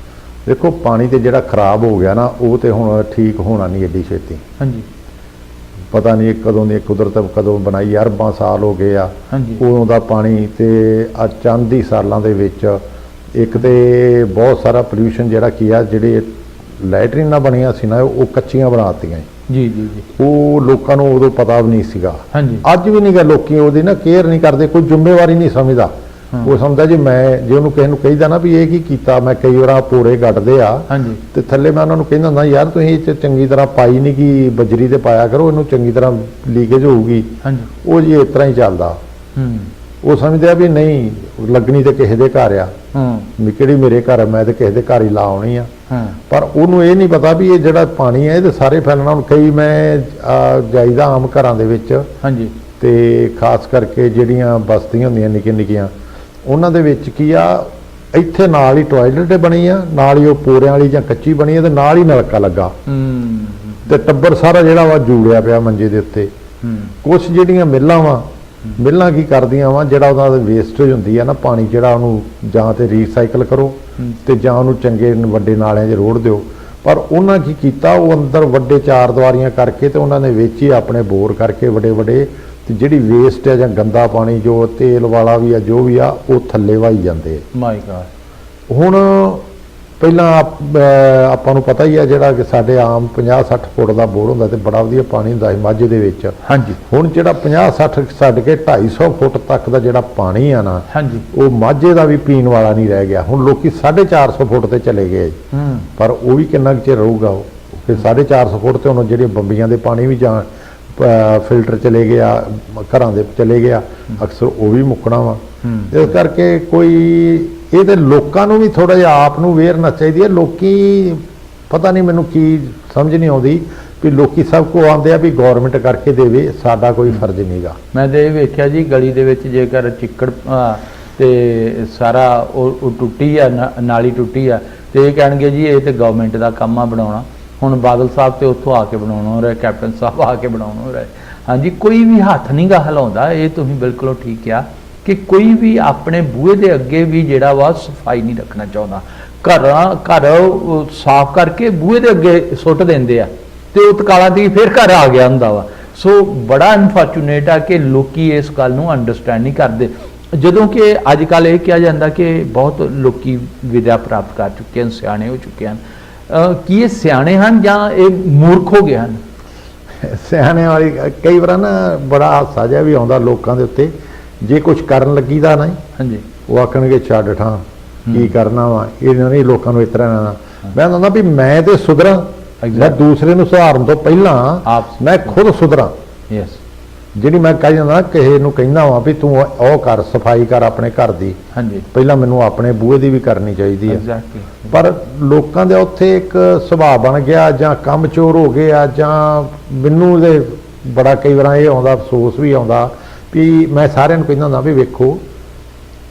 ਦੇਖੋ ਪਾਣੀ ਤੇ ਜਿਹੜਾ ਖਰਾਬ ਹੋ ਗਿਆ ਨਾ ਉਹ ਤੇ ਹੁਣ ਠੀਕ ਹੋਣਾ ਨਹੀਂ ਏਡੀ ਛੇਤੀ। ਹਾਂਜੀ, ਪਤਾ ਨਹੀਂ ਕਦੋਂ ਦੀ ਕੁਦਰਤ ਕਦੋਂ ਬਣਾਈ, ਅਰਬਾਂ ਸਾਲ ਹੋ ਗਏ ਆ ਉਦੋਂ ਦਾ ਪਾਣੀ, ਤੇ ਆ ਚੰਦ ਹੀ ਸਾਲਾਂ ਦੇ ਵਿੱਚ ਇੱਕ ਤੇ ਬਹੁਤ ਸਾਰਾ ਪੋਲਿਊਸ਼ਨ ਜਿਹੜਾ ਕੀ ਆ, ਜਿਹੜੇ ਲੈਟਰੀਨਾਂ ਬਣੀਆਂ ਸੀ ਨਾ ਉਹ ਕੱਚੀਆਂ ਬਣਾਤੀਆਂ ਜੀ ਜੀ ਜੀ, ਉਹ ਲੋਕਾਂ ਨੂੰ ਉਦੋਂ ਪਤਾ ਵੀ ਨਹੀਂ ਸੀਗਾ। ਅੱਜ ਵੀ ਨਹੀਂ ਗਾ, ਲੋਕੀ ਉਹਦੀ ਨਾ ਕੇਅਰ ਨਹੀਂ ਕਰਦੇ, ਕੋਈ ਜ਼ਿੰਮੇਵਾਰੀ ਨਹੀਂ ਸਮਝਦਾ। ਉਹ ਸਮਝਦਾ ਜੀ ਮੈਂ ਜੇ ਉਹਨੂੰ ਕਿਸੇ ਨੂੰ ਕਹੀਦਾ ਨਾ ਵੀ ਇਹ ਕੀ ਕੀਤਾ, ਮੈਂ ਕਈ ਵਾਰ ਪੋਰੇ ਗੱਡਦੇ ਆ ਤੇ ਥੱਲੇ ਮੈਂ ਉਹਨਾਂ ਨੂੰ ਕਹਿੰਦਾ ਹੁੰਦਾ ਯਾਰ ਤੁਸੀਂ ਇਹ ਚੰਗੀ ਤਰ੍ਹਾਂ ਪਾਈ ਨਹੀਂ ਕਿ ਬਜਰੀ ਤੇ ਪਾਇਆ ਕਰੋ, ਇਹਨੂੰ ਚੰਗੀ ਤਰ੍ਹਾਂ ਲੀਕੇਜ ਹੋਊਗੀ। ਉਹ ਜੀ ਇਸ ਤਰ੍ਹਾਂ ਹੀ ਚੱਲਦਾ। ਉਹ ਸਮਝਦੇ ਆ ਵੀ ਨਹੀਂ ਲੱਗਣੀ ਤੇ ਕਿਸੇ ਦੇ ਘਰ ਆ, ਵੀ ਕਿਹੜੀ ਮੇਰੇ ਘਰ ਆ, ਮੈਂ ਤੇ ਕਿਸੇ ਦੇ ਘਰ ਹੀ ਲਾ ਆਉਣੀ ਆ, ਪਰ ਉਹਨੂੰ ਇਹ ਨਹੀਂ ਪਤਾ ਵੀ ਇਹ ਜਿਹੜਾ ਪਾਣੀ ਹੈ ਇਹ ਤੇ ਸਾਰੇ ਫੈਲਣਾ। ਹੁਣ ਕਈ ਮੈਂ ਜਾਈਦਾ ਆਮ ਘਰਾਂ ਦੇ ਵਿੱਚ, ਤੇ ਖਾਸ ਕਰਕੇ ਜਿਹੜੀਆਂ ਬਸਤੀਆਂ ਹੁੰਦੀਆਂ ਨਿੱਕੀਆਂ ਨਿੱਕੀਆਂ, ਉਹਨਾਂ ਦੇ ਵਿੱਚ ਕੀ ਆ, ਇੱਥੇ ਨਾਲ ਹੀ ਟਾਇਲਟ ਬਣੀ ਆ, ਨਾਲ ਹੀ ਉਹ ਪੋਰਿਆਂ ਵਾਲੀ ਜਾਂ ਕੱਚੀ ਬਣੀ ਆ, ਤੇ ਨਾਲ ਹੀ ਨਲਕਾ ਲੱਗਾ, ਤੇ ਟੱਬਰ ਸਾਰਾ ਜਿਹੜਾ ਵਾ ਜੂੜਿਆ ਪਿਆ ਮੰਜੇ ਦੇ ਉੱਤੇ। ਕੁਛ ਜਿਹੜੀਆਂ ਮਿੱਲਾਂ ਕੀ ਕਰਦੀਆਂ ਵਾ, ਜਿਹੜਾ ਉਹਨਾਂ ਦਾ ਵੇਸਟੇਜ ਹੁੰਦੀ ਆ ਨਾ ਪਾਣੀ, ਜਿਹੜਾ ਉਹਨੂੰ ਜਾਂ ਤੇ ਰੀਸਾਈਕਲ ਕਰੋ ਤੇ ਜਾਂ ਉਹਨੂੰ ਚੰਗੇ ਵੱਡੇ ਨਾਲਿਆਂ 'ਚ ਰੋੜ ਦਿਓ। ਪਰ ਉਹਨਾਂ ਕੀ ਕੀਤਾ, ਉਹ ਅੰਦਰ ਵੱਡੇ 4 ਦੀਵਾਰੀਆਂ ਕਰਕੇ ਤੇ ਉਹਨਾਂ ਨੇ ਵਿੱਚ ਹੀ ਆਪਣੇ ਬੋਰ ਕਰਕੇ ਵੱਡੇ ਤੇ ਜਿਹੜੀ ਵੇਸਟ ਹੈ ਜਾਂ ਗੰਦਾ ਪਾਣੀ ਜੋ ਤੇਲ ਵਾਲਾ ਵੀ ਆ ਜੋ ਵੀ ਆ ਉਹ ਥੱਲੇ ਵਾਈ ਜਾਂਦੇ। ਮਾਈ ਗॉड। ਹੁਣ ਪਹਿਲਾਂ ਆਪਾਂ ਨੂੰ ਪਤਾ ਹੀ ਆ ਜਿਹੜਾ ਕਿ ਸਾਡੇ ਆਮ 50-60 ਫੁੱਟ ਦਾ ਬੋਰ ਹੁੰਦਾ ਤੇ ਬੜਾ ਵਧੀਆ ਪਾਣੀ ਹੁੰਦਾ ਸੀ ਮਾਝੇ ਦੇ ਵਿੱਚ। ਹੁਣ ਜਿਹੜਾ 50-60 ਛੱਡ ਕੇ 250 ਫੁੱਟ ਤੱਕ ਦਾ ਜਿਹੜਾ ਪਾਣੀ ਆ ਨਾ, ਉਹ ਮਾਝੇ ਦਾ ਵੀ ਪੀਣ ਵਾਲਾ ਨਹੀਂ ਰਹਿ ਗਿਆ। ਹੁਣ ਲੋਕੀ 450 ਫੁੱਟ ਤੇ ਚਲੇ ਗਏ, ਪਰ ਉਹ ਵੀ ਕਿੰਨਾ ਕੁ ਚਿਰ ਰਹੂਗਾ ਉਹ? ਫਿਰ 450 ਫੁੱਟ ਤੇ ਹੁਣ ਜਿਹੜੇ ਬੰਬੀਆਂ ਦੇ ਪਾਣੀ ਵੀ ਜਾਂ ਫਿਲਟਰ ਚਲੇ ਗਿਆ, ਘਰਾਂ ਦੇ ਚਲੇ ਗਿਆ, ਅਕਸਰ ਉਹ ਵੀ ਮੁੱਕਣਾ ਵਾ। ਇਸ ਕਰਕੇ ਕੋਈ ਇਹ ਤੇ ਲੋਕਾਂ ਨੂੰ ਵੀ ਥੋੜਾ ਜਿਹਾ ਆਪ ਨੂੰ ਅਵੇਅਰਨੈਸ ਚਾਹੀਦੀ ਹੈ। ਲੋਕੀ ਪਤਾ ਨਹੀਂ ਮੈਨੂੰ ਕੀ ਸਮਝ ਨਹੀਂ ਆਉਂਦੀ ਵੀ ਲੋਕੀ ਸਭ ਕੋ ਆਉਂਦੇ ਆ ਵੀ ਗਵਰਨਮੈਂਟ ਕਰਕੇ ਦੇਵੇ, ਸਾਡਾ ਕੋਈ ਫਰਜ਼ ਨਹੀਂਗਾ। ਮੈਂ ਤਾਂ ਇਹ ਵੇਖਿਆ ਜੀ ਗਲੀ ਦੇ ਵਿੱਚ ਜੇਕਰ ਚਿੱਕੜ ਤੇ ਸਾਰਾ ਉਹ ਟੁੱਟੀ ਆ, ਨਾਲੀ ਟੁੱਟੀ ਆ, ਤੇ ਇਹ ਕਹਿਣਗੇ ਜੀ ਇਹ ਤੇ ਗਵਰਨਮੈਂਟ ਦਾ ਕੰਮ ਆ ਬਣਾਉਣਾ। ਹੁਣ ਬਾਦਲ ਸਾਹਿਬ ਤੇ ਉੱਥੋਂ ਆ ਕੇ ਬਣਾਉਣਾ ਹੋ ਰਿਹਾ, ਕੈਪਟਨ ਸਾਹਿਬ ਆ ਕੇ ਬਣਾਉਣਾ ਹੋ ਰਿਹਾ। ਹਾਂਜੀ, ਕੋਈ ਵੀ ਹੱਥ ਨਹੀਂ ਗਾ ਹਿਲਾਉਂਦਾ। ਇਹ ਤੁਸੀਂ ਬਿਲਕੁਲ ਠੀਕ ਕਿਹਾ ਕਿ ਕੋਈ ਵੀ ਆਪਣੇ ਬੂਹੇ ਦੇ ਅੱਗੇ ਵੀ ਜਿਹੜਾ ਵਾ ਸਫਾਈ ਨਹੀਂ ਰੱਖਣਾ ਚਾਹੁੰਦਾ। ਘਰ ਸਾਫ਼ ਕਰਕੇ ਬੂਹੇ ਦੇ ਅੱਗੇ ਸੁੱਟ ਦਿੰਦੇ ਆ ਤੇ ਉਹ ਤਕਾਲਾਂ ਦੀ ਫਿਰ ਘਰ ਆ ਗਿਆ ਹੁੰਦਾ ਵਾ। ਸੋ ਬੜਾ ਅਨਫੋਰਚੂਨੇਟ ਆ ਕਿ ਲੋਕੀ ਇਸ ਗੱਲ ਨੂੰ ਅੰਡਰਸਟੈਂਡ ਨਹੀਂ ਕਰਦੇ, ਜਦੋਂ ਕਿ ਅੱਜ ਕੱਲ੍ਹ ਇਹ ਕਿਹਾ ਜਾਂਦਾ ਕਿ ਬਹੁਤ ਲੋਕੀ ਵਿਦਿਆ ਪ੍ਰਾਪਤ ਕਰ ਚੁੱਕੇ ਹਨ, ਸਿਆਣੇ ਹੋ ਚੁੱਕੇ ਹਨ। ਕੀ ਇਹ ਸਿਆਣੇ ਹਨ ਜਾਂ ਇਹ ਮੂਰਖ ਹੋ ਗਏ ਹਨ? ਸਿਆਣੇ ਵਾਲੀ ਕਈ ਵਾਰ ਨਾ ਬੜਾ ਹਾਸਾ ਜਿਹਾ ਵੀ ਆਉਂਦਾ ਲੋਕਾਂ ਦੇ ਉੱਤੇ, ਜੇ ਕੁਝ ਕਰਨ ਲੱਗੀਦਾ ਨਾ ਹਾਂਜੀ, ਉਹ ਆਖਣਗੇ ਛੱਡ ਠਾਂ ਕੀ ਕਰਨਾ ਵਾ, ਇਹਨਾਂ ਨੇ ਲੋਕਾਂ ਨੂੰ ਇਸ ਤਰ੍ਹਾਂ ਨਾ। ਮੈਂ ਕਹਿੰਦਾ ਵੀ ਮੈਂ ਤੇ ਸੁਧਰਾਂ, ਮੈਂ ਦੂਸਰੇ ਨੂੰ ਸੁਧਾਰਨ ਤੋਂ ਪਹਿਲਾਂ ਮੈਂ ਖੁਦ ਸੁਧਰਾਂ। ਯੈਸ, ਜਿਹੜੀ ਮੈਂ ਕਹਿ ਜਾਂਦਾ ਕਿਸੇ ਨੂੰ ਕਹਿੰਦਾ ਵਾਂ ਵੀ ਤੂੰ ਉਹ ਕਰ, ਸਫਾਈ ਕਰ ਆਪਣੇ ਘਰ ਦੀ, ਹਾਂਜੀ, ਪਹਿਲਾਂ ਮੈਨੂੰ ਆਪਣੇ ਬੂਹੇ ਦੀ ਵੀ ਕਰਨੀ ਚਾਹੀਦੀ ਹੈ। ਐਗਜ਼ੈਕਟਲੀ। ਪਰ ਲੋਕਾਂ ਦੇ ਉੱਥੇ ਇੱਕ ਸੁਭਾਅ ਬਣ ਗਿਆ, ਜਾਂ ਕੰਮ ਚੋਰ ਹੋ ਗਏ ਆ, ਜਾਂ ਮੈਨੂੰ ਇਹਦੇ ਬੜਾ ਕਈ ਵਾਰ ਇਹ ਆਉਂਦਾ, ਅਫਸੋਸ ਵੀ ਆਉਂਦਾ ਵੀ ਮੈਂ ਸਾਰਿਆਂ ਨੂੰ ਕਹਿੰਦਾ ਹੁੰਦਾ ਵੀ ਵੇਖੋ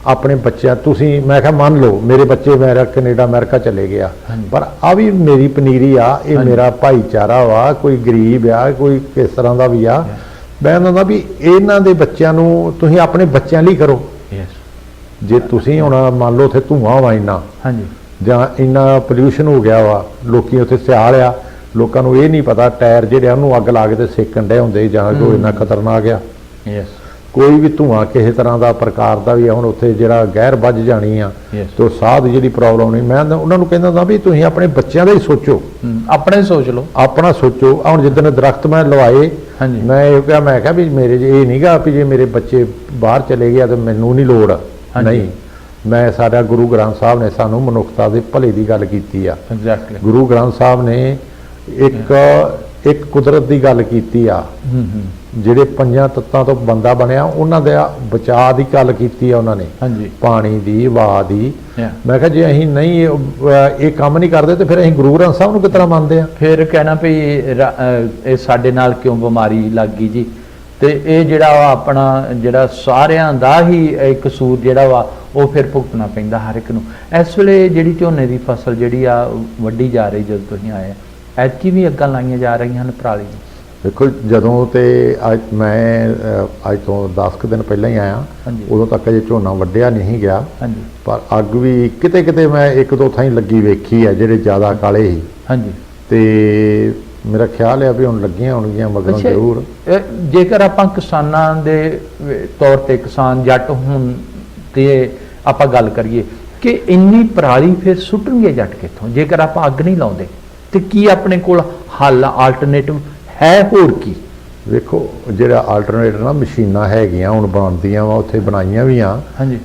ਆਪਣੇ ਬੱਚਿਆਂ ਤੁਸੀਂ, ਮੈਂ ਕਿਹਾ ਮੰਨ ਲਓ ਮੇਰੇ ਬੱਚੇ ਮੇਰਾ ਕੈਨੇਡਾ ਅਮਰੀਕਾ ਚਲੇ ਗਿਆ, ਪਰ ਆ ਵੀ ਮੇਰੀ ਪਨੀਰੀ ਆ, ਇਹ ਮੇਰਾ ਭਾਈਚਾਰਾ ਵਾ, ਕੋਈ ਗਰੀਬ ਆ, ਕੋਈ ਕਿਸ ਤਰ੍ਹਾਂ ਦਾ ਵੀ ਆ। ਮੈਂ ਕਹਿੰਦਾ ਵੀ ਇਹਨਾਂ ਦੇ ਬੱਚਿਆਂ ਨੂੰ ਤੁਸੀਂ ਆਪਣੇ ਬੱਚਿਆਂ ਲਈ ਕਰੋ। ਜੇ ਤੁਸੀਂ ਹੁਣ ਮੰਨ ਲਓ ਉੱਥੇ ਧੂਆਂ ਵਾ ਇੰਨਾ, ਹਾਂਜੀ, ਜਾਂ ਇੰਨਾ ਪੋਲਿਊਸ਼ਨ ਹੋ ਗਿਆ ਵਾ, ਲੋਕੀ ਉੱਥੇ ਸਿਆਲ ਆ, ਲੋਕਾਂ ਨੂੰ ਇਹ ਨਹੀਂ ਪਤਾ ਟਾਇਰ ਜਿਹੜੇ ਉਹਨੂੰ ਅੱਗ ਲਾ ਕੇ ਤੇ ਸੇਕਣ ਡੇ ਹੁੰਦੇ, ਜਾਂ ਕੋਈ ਇੰਨਾ ਖਤਰਨਾਕ ਆ। ਯੈਸ, ਕੋਈ ਵੀ ਧੂਆਂ ਕਿਸੇ ਤਰ੍ਹਾਂ ਦਾ ਪ੍ਰਕਾਰ ਦਾ ਵੀ ਆ, ਹੁਣ ਉੱਥੇ ਜਿਹੜਾ ਗੈਰ ਵੱਜ ਜਾਣੀ ਆ ਤੇ ਸਾਹ ਦੀ ਜਿਹੜੀ ਪ੍ਰੋਬਲਮ ਨਹੀਂ, ਮੈਂ ਉਹਨਾਂ ਨੂੰ ਕਹਿੰਦਾ ਹੁੰਦਾ ਵੀ ਤੁਸੀਂ ਆਪਣੇ ਬੱਚਿਆਂ ਦਾ ਹੀ ਸੋਚੋ, ਆਪਣੇ ਸੋਚ ਲਓ, ਆਪਣਾ ਸੋਚੋ। ਹੁਣ ਜਿੱਦਣ ਦਰਖਤ ਮੈਂ ਲਵਾਏ, ਮੈਂ ਇਹ ਕਿਹਾ, ਮੈਂ ਕਿਹਾ ਵੀ ਮੇਰੇ ਇਹ ਨਹੀਂਗਾ ਵੀ ਜੇ ਮੇਰੇ ਬੱਚੇ ਬਾਹਰ ਚਲੇ ਗਿਆ ਤੇ ਮੈਨੂੰ ਨਹੀਂ ਲੋੜ, ਨਹੀਂ। ਮੈਂ ਸਾਡਾ ਗੁਰੂ ਗ੍ਰੰਥ ਸਾਹਿਬ ਨੇ ਸਾਨੂੰ ਮਨੁੱਖਤਾ ਦੇ ਭਲੇ ਦੀ ਗੱਲ ਕੀਤੀ ਆ। ਐਗਜ਼ੈਕਟਲੀ, ਗੁਰੂ ਗ੍ਰੰਥ ਸਾਹਿਬ ਨੇ ਇੱਕ ਕੁਦਰਤ ਦੀ ਗੱਲ ਕੀਤੀ ਆ, ਜਿਹੜੇ 5 ਤੱਤਾਂ ਤੋਂ ਬੰਦਾ ਬਣਿਆ ਉਹਨਾਂ ਦੇ ਬਚਾਅ ਦੀ ਗੱਲ ਕੀਤੀ ਆ ਉਹਨਾਂ ਨੇ, ਪਾਣੀ ਦੀ, ਹਵਾ ਦੀ। ਮੈਂ ਕਿਹਾ ਜੇ ਅਸੀਂ ਨਹੀਂ ਇਹ ਕੰਮ ਨਹੀਂ ਕਰਦੇ ਤੇ ਫਿਰ ਅਸੀਂ ਗੁਰੂ ਗ੍ਰੰਥ ਸਾਹਿਬ ਨੂੰ ਕਿਸ ਤਰ੍ਹਾਂ ਮੰਨਦੇ ਆ? ਫਿਰ ਕਹਿਣਾ ਵੀ ਇਹ ਸਾਡੇ ਨਾਲ ਕਿਉਂ ਬਿਮਾਰੀ ਲੱਗ ਗਈ ਜੀ। ਤੇ ਇਹ ਜਿਹੜਾ ਵਾ ਆਪਣਾ ਜਿਹੜਾ ਸਾਰਿਆਂ ਦਾ ਹੀ ਇੱਕ ਕਸੂਰ ਜਿਹੜਾ ਵਾ ਉਹ ਫਿਰ ਭੁਗਤਣਾ ਪੈਂਦਾ ਹਰ ਇੱਕ ਨੂੰ। ਇਸ ਵੇਲੇ ਜਿਹੜੀ ਝੋਨੇ ਦੀ ਫਸਲ ਜਿਹੜੀ ਆ ਵੱਢੀ ਜਾ ਰਹੀ, ਜਦੋਂ ਤੁਸੀਂ ਆਏ ਐਤਕੀ ਵੀ ਅੱਗਾਂ ਲਾਈਆਂ ਜਾ ਰਹੀਆਂ ਹਨ ਪਰਾਲੀ ਨੂੰ। ਦੇਖੋ ਜਦੋਂ ਤੇ ਅੱਜ ਤੋਂ 10 ਕੁ ਦਿਨ ਪਹਿਲਾਂ ਹੀ ਆਇਆ, ਉਦੋਂ ਤੱਕ ਅਜੇ ਝੋਨਾ ਵੱਢਿਆ ਨਹੀਂ ਗਿਆ, ਪਰ ਅੱਗ ਵੀ ਕਿਤੇ ਕਿਤੇ ਮੈਂ 1-2 ਥਾਈਂ ਲੱਗੀ ਵੇਖੀ ਆ ਜਿਹੜੇ ਜ਼ਿਆਦਾ ਕਾਲੇ ਸੀ। ਹਾਂਜੀ, ਤੇ ਮੇਰਾ ਖਿਆਲ ਹੈ ਵੀ ਹੁਣ ਲੱਗੀਆਂ ਹੋਣਗੀਆਂ ਮਗਰੋਂ ਜ਼ਰੂਰ। ਜੇਕਰ ਆਪਾਂ ਕਿਸਾਨਾਂ ਦੇ ਤੌਰ ਤੇ, ਕਿਸਾਨ ਜੱਟ ਹੁਣ ਤੇ ਆਪਾਂ ਗੱਲ ਕਰੀਏ ਕਿ ਇੰਨੀ ਪਰਾਲੀ ਫਿਰ ਸੁੱਟਣਗੇ ਜੱਟ ਕਿੱਥੋਂ ਜੇਕਰ ਆਪਾਂ ਅੱਗ ਨਹੀਂ ਲਾਉਂਦੇ? ਤੇ ਕੀ ਆਪਣੇ ਕੋਲ ਹੱਲ, ਆਲਟਰਨੇਟਿਵ ਹੈ ਹੋਰ ਕੀ? ਵੇਖੋ ਜਿਹੜਾ ਆਲਟਰਨੇਟਿਵ ਨਾ ਮਸ਼ੀਨਾਂ ਹੈਗੀਆਂ ਹੁਣ ਬਣਦੀਆਂ ਵਾ, ਉੱਥੇ ਬਣਾਈਆਂ ਵੀ ਆ,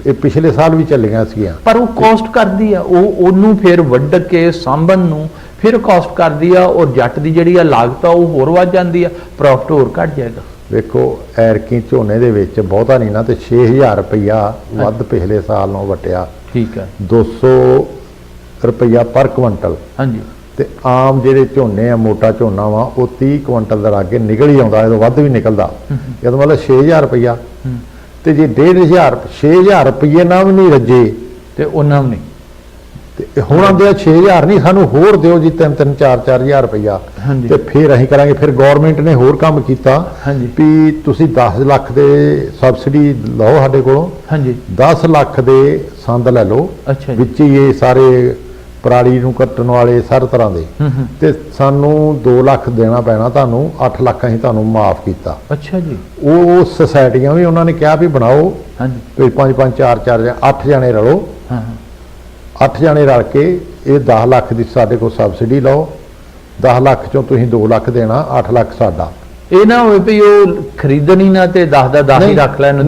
ਇਹ ਪਿਛਲੇ ਸਾਲ ਵੀ ਚੱਲੀਆਂ ਸੀਗੀਆਂ, ਪਰ ਉਹ ਕੋਸਟ ਕਰਦੀ ਆ, ਉਹਨੂੰ ਫਿਰ ਵੱਢ ਕੇ ਸਾਂਭਣ ਨੂੰ ਫਿਰ ਕਾਸਟ ਕਰਦੀ ਆ, ਔਰ ਜੱਟ ਦੀ ਜਿਹੜੀ ਆ ਲਾਗਤ ਆ ਉਹ ਹੋਰ ਵੱਧ ਜਾਂਦੀ ਆ, ਪ੍ਰੋਫਿਟ ਹੋਰ ਘਟ ਜਾਏਗਾ। ਵੇਖੋ ਐਰਕੀ ਝੋਨੇ ਦੇ ਵਿੱਚ ਬਹੁਤਾ ਨਹੀਂ ਨਾ ਤੇ 6000 ਰੁਪਈਆ ਵੱਧ ਪਿਛਲੇ ਸਾਲ ਨਾਲੋਂ ਵਟਿਆ। ਠੀਕ ਹੈ, 200 ਰੁਪਈਆ ਪਰ ਕੁਇੰਟਲ। ਹਾਂਜੀ, ਤੇ ਆਮ ਜਿਹੜੇ ਝੋਨੇ ਆ, ਮੋਟਾ ਝੋਨਾ ਵਾ, ਉਹ 30 ਕੁਇੰਟਲ ਦਾ ਲਾਗੇ ਨਿਕਲ ਹੀ ਆਉਂਦਾ, ਇਹਦੋਂ ਵੱਧ ਵੀ ਨਿਕਲਦਾ। ਇਹਦਾ ਮਤਲਬ 6000 ਰੁਪਈਆ। ਤੇ ਜੇ 1.5 6000 ਰੁਪਈਏ ਨਾਲ ਵੀ ਨਹੀਂ ਰੱਜੇ ਤੇ ਉਹਨਾਂ ਵੀ ਨਹੀਂ, ਤੇ ਹੁਣ ਆਉਂਦੇ 6000 ਨਹੀਂ, ਸਾਨੂੰ ਹੋਰ ਦਿਓ ਜੀ 3-3, 4-4000 ਰੁਪਈਆ, ਤੇ ਫਿਰ ਅਸੀਂ ਕਰਾਂਗੇ। ਫਿਰ ਗੌਰਮੈਂਟ ਨੇ ਹੋਰ ਕੰਮ ਕੀਤਾ ਵੀ ਤੁਸੀਂ 10 ਲੱਖ ਦੇ ਸਬਸਿਡੀ ਲਓ ਸਾਡੇ ਕੋਲੋਂ, 10 ਲੱਖ ਦੇ ਸੰਦ ਲੈ ਲਓ, ਵਿੱਚ ਹੀ ਇਹ ਸਾਰੇ ਪਰਾਲੀ ਨੂੰ ਕੱਟਣ ਵਾਲੇ ਹਰ ਤਰ੍ਹਾਂ ਦੇ, ਤੇ ਸਾਨੂੰ 2 ਲੱਖ ਦੇਣਾ ਪੈਣਾ ਤੁਹਾਨੂੰ, 8 ਲੱਖ ਅਸੀਂ ਤੁਹਾਨੂੰ ਮਾਫ ਕੀਤਾ। ਅੱਛਾ ਜੀ। ਉਹ ਸੁਸਾਇਟੀਆਂ ਵੀ ਉਹਨਾਂ ਨੇ ਕਿਹਾ ਵੀ ਬਣਾਓ, 5-5, 4-4, 8 ਜਣੇ ਰਲੋ, 8 ਜਣੇ ਰਲ ਕੇ ਇਹ 10 ਲੱਖ ਦੀ ਸਾਡੇ ਕੋਲ ਸਬਸਿਡੀ ਲਓ, 10 ਲੱਖ ਚੋਂ ਤੁਸੀਂ 2 ਲੱਖ ਦੇਣਾ, 8 ਲੱਖ ਸਾਡਾ। ਇਹ ਨਾ ਹੋਵੇ ਵੀ ਉਹ ਖਰੀਦਣੀ ਨਾ ਤੇ 10 ਦਾ 10 ਹੀ ਰੱਖ ਲੈਣ,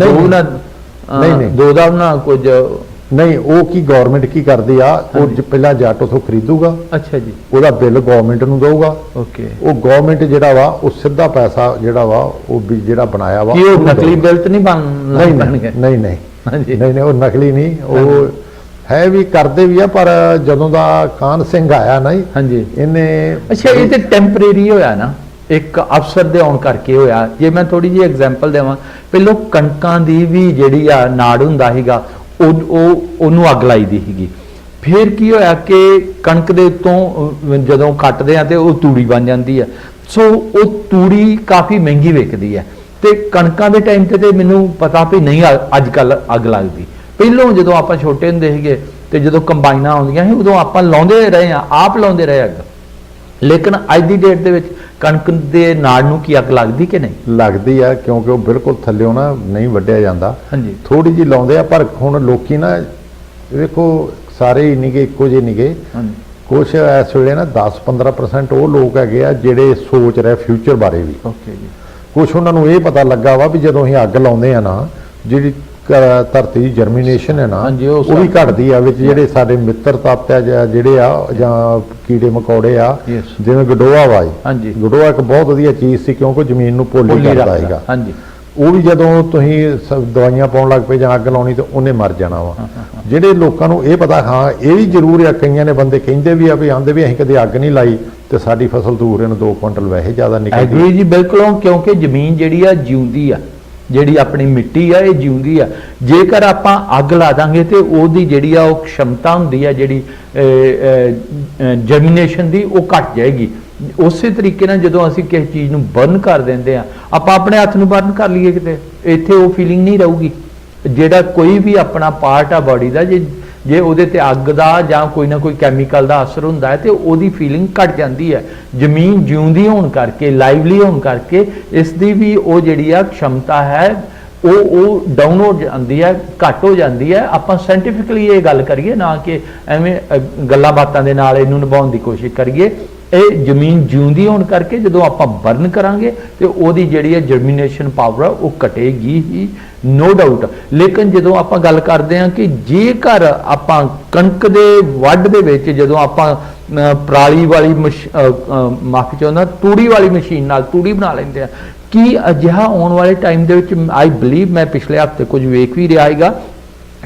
2 ਦਾ ਨਾ ਕੁਝ ਨਹੀਂ, ਉਹ ਕੀ ਗਵਰਨਮੈਂਟ ਕੀ ਕਰਦੀ ਆ, ਉਹ ਪਹਿਲਾਂ ਜੱਟ ਉਥੋਂ ਖਰੀਦੂਗਾ, ਅੱਛਾ ਜੀ, ਉਹਦਾ ਬਿੱਲ ਗਵਰਨਮੈਂਟ ਨੂੰ ਦਊਗਾ, ਓਕੇ। ਉਹ ਗਵਰਨਮੈਂਟ ਜਿਹੜਾ ਵਾ ਉਹ ਸਿੱਧਾ ਪੈਸਾ ਜਿਹੜਾ ਵਾ ਉਹ ਵੀ ਜਿਹੜਾ ਬਣਾਇਆ ਵਾ ਕੀ ਉਹ ਉਹਨੂੰ ਨਕਲੀ ਦਊਗਾ। ਬਿੱਲ ਤਾਂ ਨਹੀਂ ਨਹੀਂ ਬਣਨਗੇ? ਨਹੀਂ ਨਹੀਂ ਹਾਂਜੀ। ਨਹੀਂ ਉਹ ਨਕਲੀ ਨਹੀਂ, ਉਹ ਹੈ ਵੀ ਕਰਦੇ ਵੀ ਆ, ਪਰ ਜਦੋਂ ਦਾ ਕਾਹਨ ਸਿੰਘ ਆਇਆ ਨਾ ਜੀ, ਹਾਂਜੀ। ਇਹਨੇ ਅੱਛਾ, ਇਹ ਤੇ ਟੈਂਪਰੇਰੀ ਹੋਇਆ ਨਾ, ਇੱਕ ਅਫਸਰ ਦੇ ਆਉਣ ਕਰਕੇ ਹੋਇਆ। ਜੇ ਮੈਂ ਥੋੜੀ ਜਿਹੀ ਐਗਜ਼ਾਮਪਲ ਦੇਵਾਂ, ਪਹਿਲੋਂ ਕਣਕਾਂ ਦੀ ਵੀ ਜਿਹੜੀ ਆ ਨਾੜ ਹੁੰਦਾ ਸੀਗਾ, ਉਹਨੂੰ ਅੱਗ ਲਾਈ ਦੀ ਸੀਗੀ। ਫਿਰ ਕੀ ਹੋਇਆ ਕਿ ਕਣਕ ਦੇ ਉੱਤੋਂ ਜਦੋਂ ਕੱਟਦੇ ਆ ਤੇ ਉਹ ਤੂੜੀ ਬਣ ਜਾਂਦੀ ਆ, ਸੋ ਉਹ ਤੂੜੀ ਕਾਫੀ ਮਹਿੰਗੀ ਵਿਕਦੀ ਹੈ। ਤੇ ਕਣਕਾਂ ਦੇ ਟਾਈਮ ਤੇ ਮੈਨੂੰ ਪਤਾ ਵੀ ਨਹੀਂ ਅੱਜ ਕੱਲ ਅੱਗ ਲੱਗਦੀ। ਪਹਿਲੋਂ ਜਦੋਂ ਆਪਾਂ ਛੋਟੇ ਹੁੰਦੇ ਸੀਗੇ ਤੇ ਜਦੋਂ ਕੰਬਾਈਨਾਂ ਆਉਂਦੀਆਂ ਸੀ, ਉਦੋਂ ਆਪਾਂ ਲਾਉਂਦੇ ਰਹੇ ਆ, ਆਪ ਲਾਉਂਦੇ ਰਹੇ ਅੱਗ। ਲੇਕਿਨ ਅੱਜ ਦੀ ਡੇਟ ਦੇ ਵਿੱਚ ਕਣਕ ਦੇ ਨਾੜ ਨੂੰ ਕੀ ਅੱਗ ਲੱਗਦੀ ਕਿ ਨਹੀਂ ਲੱਗਦੀ ਆ, ਕਿਉਂਕਿ ਉਹ ਬਿਲਕੁਲ ਥੱਲਿਓਂ ਨਾ ਨਹੀਂ ਵੱਢਿਆ ਜਾਂਦਾ, ਹਾਂਜੀ। ਥੋੜੀ ਜਿਹੀ ਲਾਉਂਦੇ ਆ। ਪਰ ਹੁਣ ਲੋਕੀ ਨਾ ਵੇਖੋ ਸਾਰੇ ਹੀ ਨਹੀਂਗੇ ਇੱਕੋ ਜਿਹੇ ਨਹੀਂਗੇ, ਹਾਂਜੀ। ਕੁਛ ਇਸ ਵੇਲੇ ਨਾ 10-15% ਉਹ ਲੋਕ ਹੈਗੇ ਆ ਜਿਹੜੇ ਸੋਚ ਰਹੇ ਫਿਊਚਰ ਬਾਰੇ ਵੀ। ਓਕੇ ਜੀ। ਕੁਛ ਉਹਨਾਂ ਨੂੰ ਇਹ ਪਤਾ ਲੱਗਾ ਵਾ ਵੀ ਜਦੋਂ ਅਸੀਂ ਅੱਗ ਲਾਉਂਦੇ ਆ ਨਾ, ਜਿਹੜੀ ਧਰਤੀ ਦੀ ਜਰਮੀਨੇਸ਼ਨ ਹੈ ਨਾ, ਹਾਂਜੀ, ਉਹ ਵੀ ਘਟਦੀ ਆ। ਵਿੱਚ ਜਿਹੜੇ ਸਾਡੇ ਮਿੱਤਰ ਤੱਤ ਆ ਜਿਹੜੇ ਆ ਜਾਂ ਕੀੜੇ ਮਕੌੜੇ ਆ, Yes। ਜਿਵੇਂ ਗਡੋਆ ਵਾ ਜੀ, ਹਾਂਜੀ। ਗਡੋਆ ਇੱਕ ਬਹੁਤ ਵਧੀਆ ਚੀਜ਼ ਸੀ, ਕਿਉਂਕਿ ਜ਼ਮੀਨ ਨੂੰ ਪੋਲੀ ਕਰਦਾ ਹੈਗਾ। ਹਾਂਜੀ। ਉਹ ਵੀ ਜਦੋਂ ਤੁਸੀਂ ਦਵਾਈਆਂ ਪਾਉਣ ਲੱਗ ਪਏ ਜਾਂ ਅੱਗ ਲਾਉਣੀ ਤੇ ਉਹਨੇ ਮਰ ਜਾਣਾ ਵਾ। ਜਿਹੜੇ ਲੋਕਾਂ ਨੂੰ ਇਹ ਪਤਾ, ਹਾਂ ਇਹ ਵੀ ਜ਼ਰੂਰ ਆ, ਕਈਆਂ ਨੇ ਬੰਦੇ ਕਹਿੰਦੇ ਵੀ ਆ ਵੀ ਆਂਦੇ ਵੀ ਅਸੀਂ ਕਦੇ ਅੱਗ ਨਹੀਂ ਲਾਈ ਤੇ ਸਾਡੀ ਫਸਲ ਦੂਰੇ ਨੂੰ 2 ਕੁਇੰਟਲ ਵੈਸੇ ਜ਼ਿਆਦਾ ਨਿਕਲਦੀ। ਐਗਰੀ ਜੀ, ਬਿਲਕੁਲ, ਕਿਉਂਕਿ ਜ਼ਮੀਨ ਜਿਹੜੀ ਆ ਜਿਉਂਦੀ ਆ, ਜਿਹੜੀ ਆਪਣੀ ਮਿੱਟੀ ਆ ਇਹ ਜਿਉਂਦੀ ਆ। ਜੇਕਰ ਆਪਾਂ ਅੱਗ ਲਾ ਦਾਂਗੇ ਤੇ ਉਹਦੀ ਜਿਹੜੀ ਆ ਉਹ क्षमता ਹੁੰਦੀ ਆ ਜਿਹੜੀ ਜਰਮੀਨੇਸ਼ਨ ਦੀ, ਉਹ ਘਟ ਜਾਏਗੀ। ਉਸੇ ਤਰੀਕੇ ਨਾਲ ਜਦੋਂ ਅਸੀਂ ਕਿਸੇ ਚੀਜ਼ ਨੂੰ ਬਰਨ ਕਰ ਦਿੰਦੇ ਆ, ਆਪਾਂ ਆਪਣੇ ਹੱਥ ਨੂੰ ਬਰਨ ਕਰ ਲਈਏ ਕਿਤੇ, ਇੱਥੇ ਉਹ ਫੀਲਿੰਗ ਨਹੀਂ ਰਹੂਗੀ। ਜਿਹੜਾ ਕੋਈ ਵੀ ਆਪਣਾ ਪਾਰਟ ਆ ਬਾਡੀ ਦਾ, ਜੇ ਉਹਦੇ ਤੇ ਅੱਗ ਦਾ ਜਾਂ ਕੋਈ ਨਾ ਕੋਈ ਕੈਮੀਕਲ ਦਾ ਅਸਰ ਹੁੰਦਾ ਹੈ ਤੇ ਉਹਦੀ ਫੀਲਿੰਗ ਘਟ ਜਾਂਦੀ ਹੈ। ਜ਼ਮੀਨ ਜਿਉਂਦੀ ਹੋਣ ਕਰਕੇ, ਲਾਈਵਲੀ ਹੋਣ ਕਰਕੇ, ਇਸ ਦੀ ਵੀ ਉਹ ਜਿਹੜੀ ਆ क्षमता ਹੈ ਉਹ ਡਾਊਨ ਹੋ ਜਾਂਦੀ ਹੈ, ਘੱਟ ਹੋ ਜਾਂਦੀ ਹੈ। ਆਪਾਂ ਸਾਇੰਟੀਫਿਕਲੀ ਇਹ ਗੱਲ ਕਰੀਏ, ਨਾ ਕਿ ਐਵੇਂ ਗੱਲਾਂ ਬਾਤਾਂ ਦੇ ਨਾਲ ਇਹਨੂੰ ਨਿਭਾਉਣ ਦੀ ਕੋਸ਼ਿਸ਼ ਕਰੀਏ। ਇਹ ਜ਼ਮੀਨ ਜਿਉਂਦੀ ਹੋਣ ਕਰਕੇ ਜਦੋਂ ਆਪਾਂ ਬਰਨ ਕਰਾਂਗੇ ਤੇ ਉਹਦੀ ਜਿਹੜੀ ਹੈ ਜਰਮੀਨੇਸ਼ਨ ਪਾਵਰ ਉਹ ਘਟੇਗੀ ਹੀ, ਨੋ ਡਾਊਟ। ਲੇਕਿਨ ਜਦੋਂ ਆਪਾਂ ਗੱਲ ਕਰਦੇ ਹਾਂ ਕਿ ਜੇਕਰ ਆਪਾਂ ਕਣਕ ਦੇ ਵੱਢ ਦੇ ਵਿੱਚ ਜਦੋਂ ਆਪਾਂ ਪਰਾਲੀ ਵਾਲੀ ਮਾਫੀ ਚਾਹੁੰਦਾ ਤੂੜੀ ਵਾਲੀ ਮਸ਼ੀਨ ਨਾਲ ਤੂੜੀ ਬਣਾ ਲੈਂਦੇ ਆ, ਕੀ ਅਜਿਹਾ ਆਉਣ ਵਾਲੇ ਟਾਈਮ ਦੇ ਵਿੱਚ ਆਈ ਬਲੀਵ, ਮੈਂ ਪਿਛਲੇ ਹਫ਼ਤੇ ਕੁਝ ਵੇਖ ਵੀ ਰਿਹਾ ਹੈਗਾ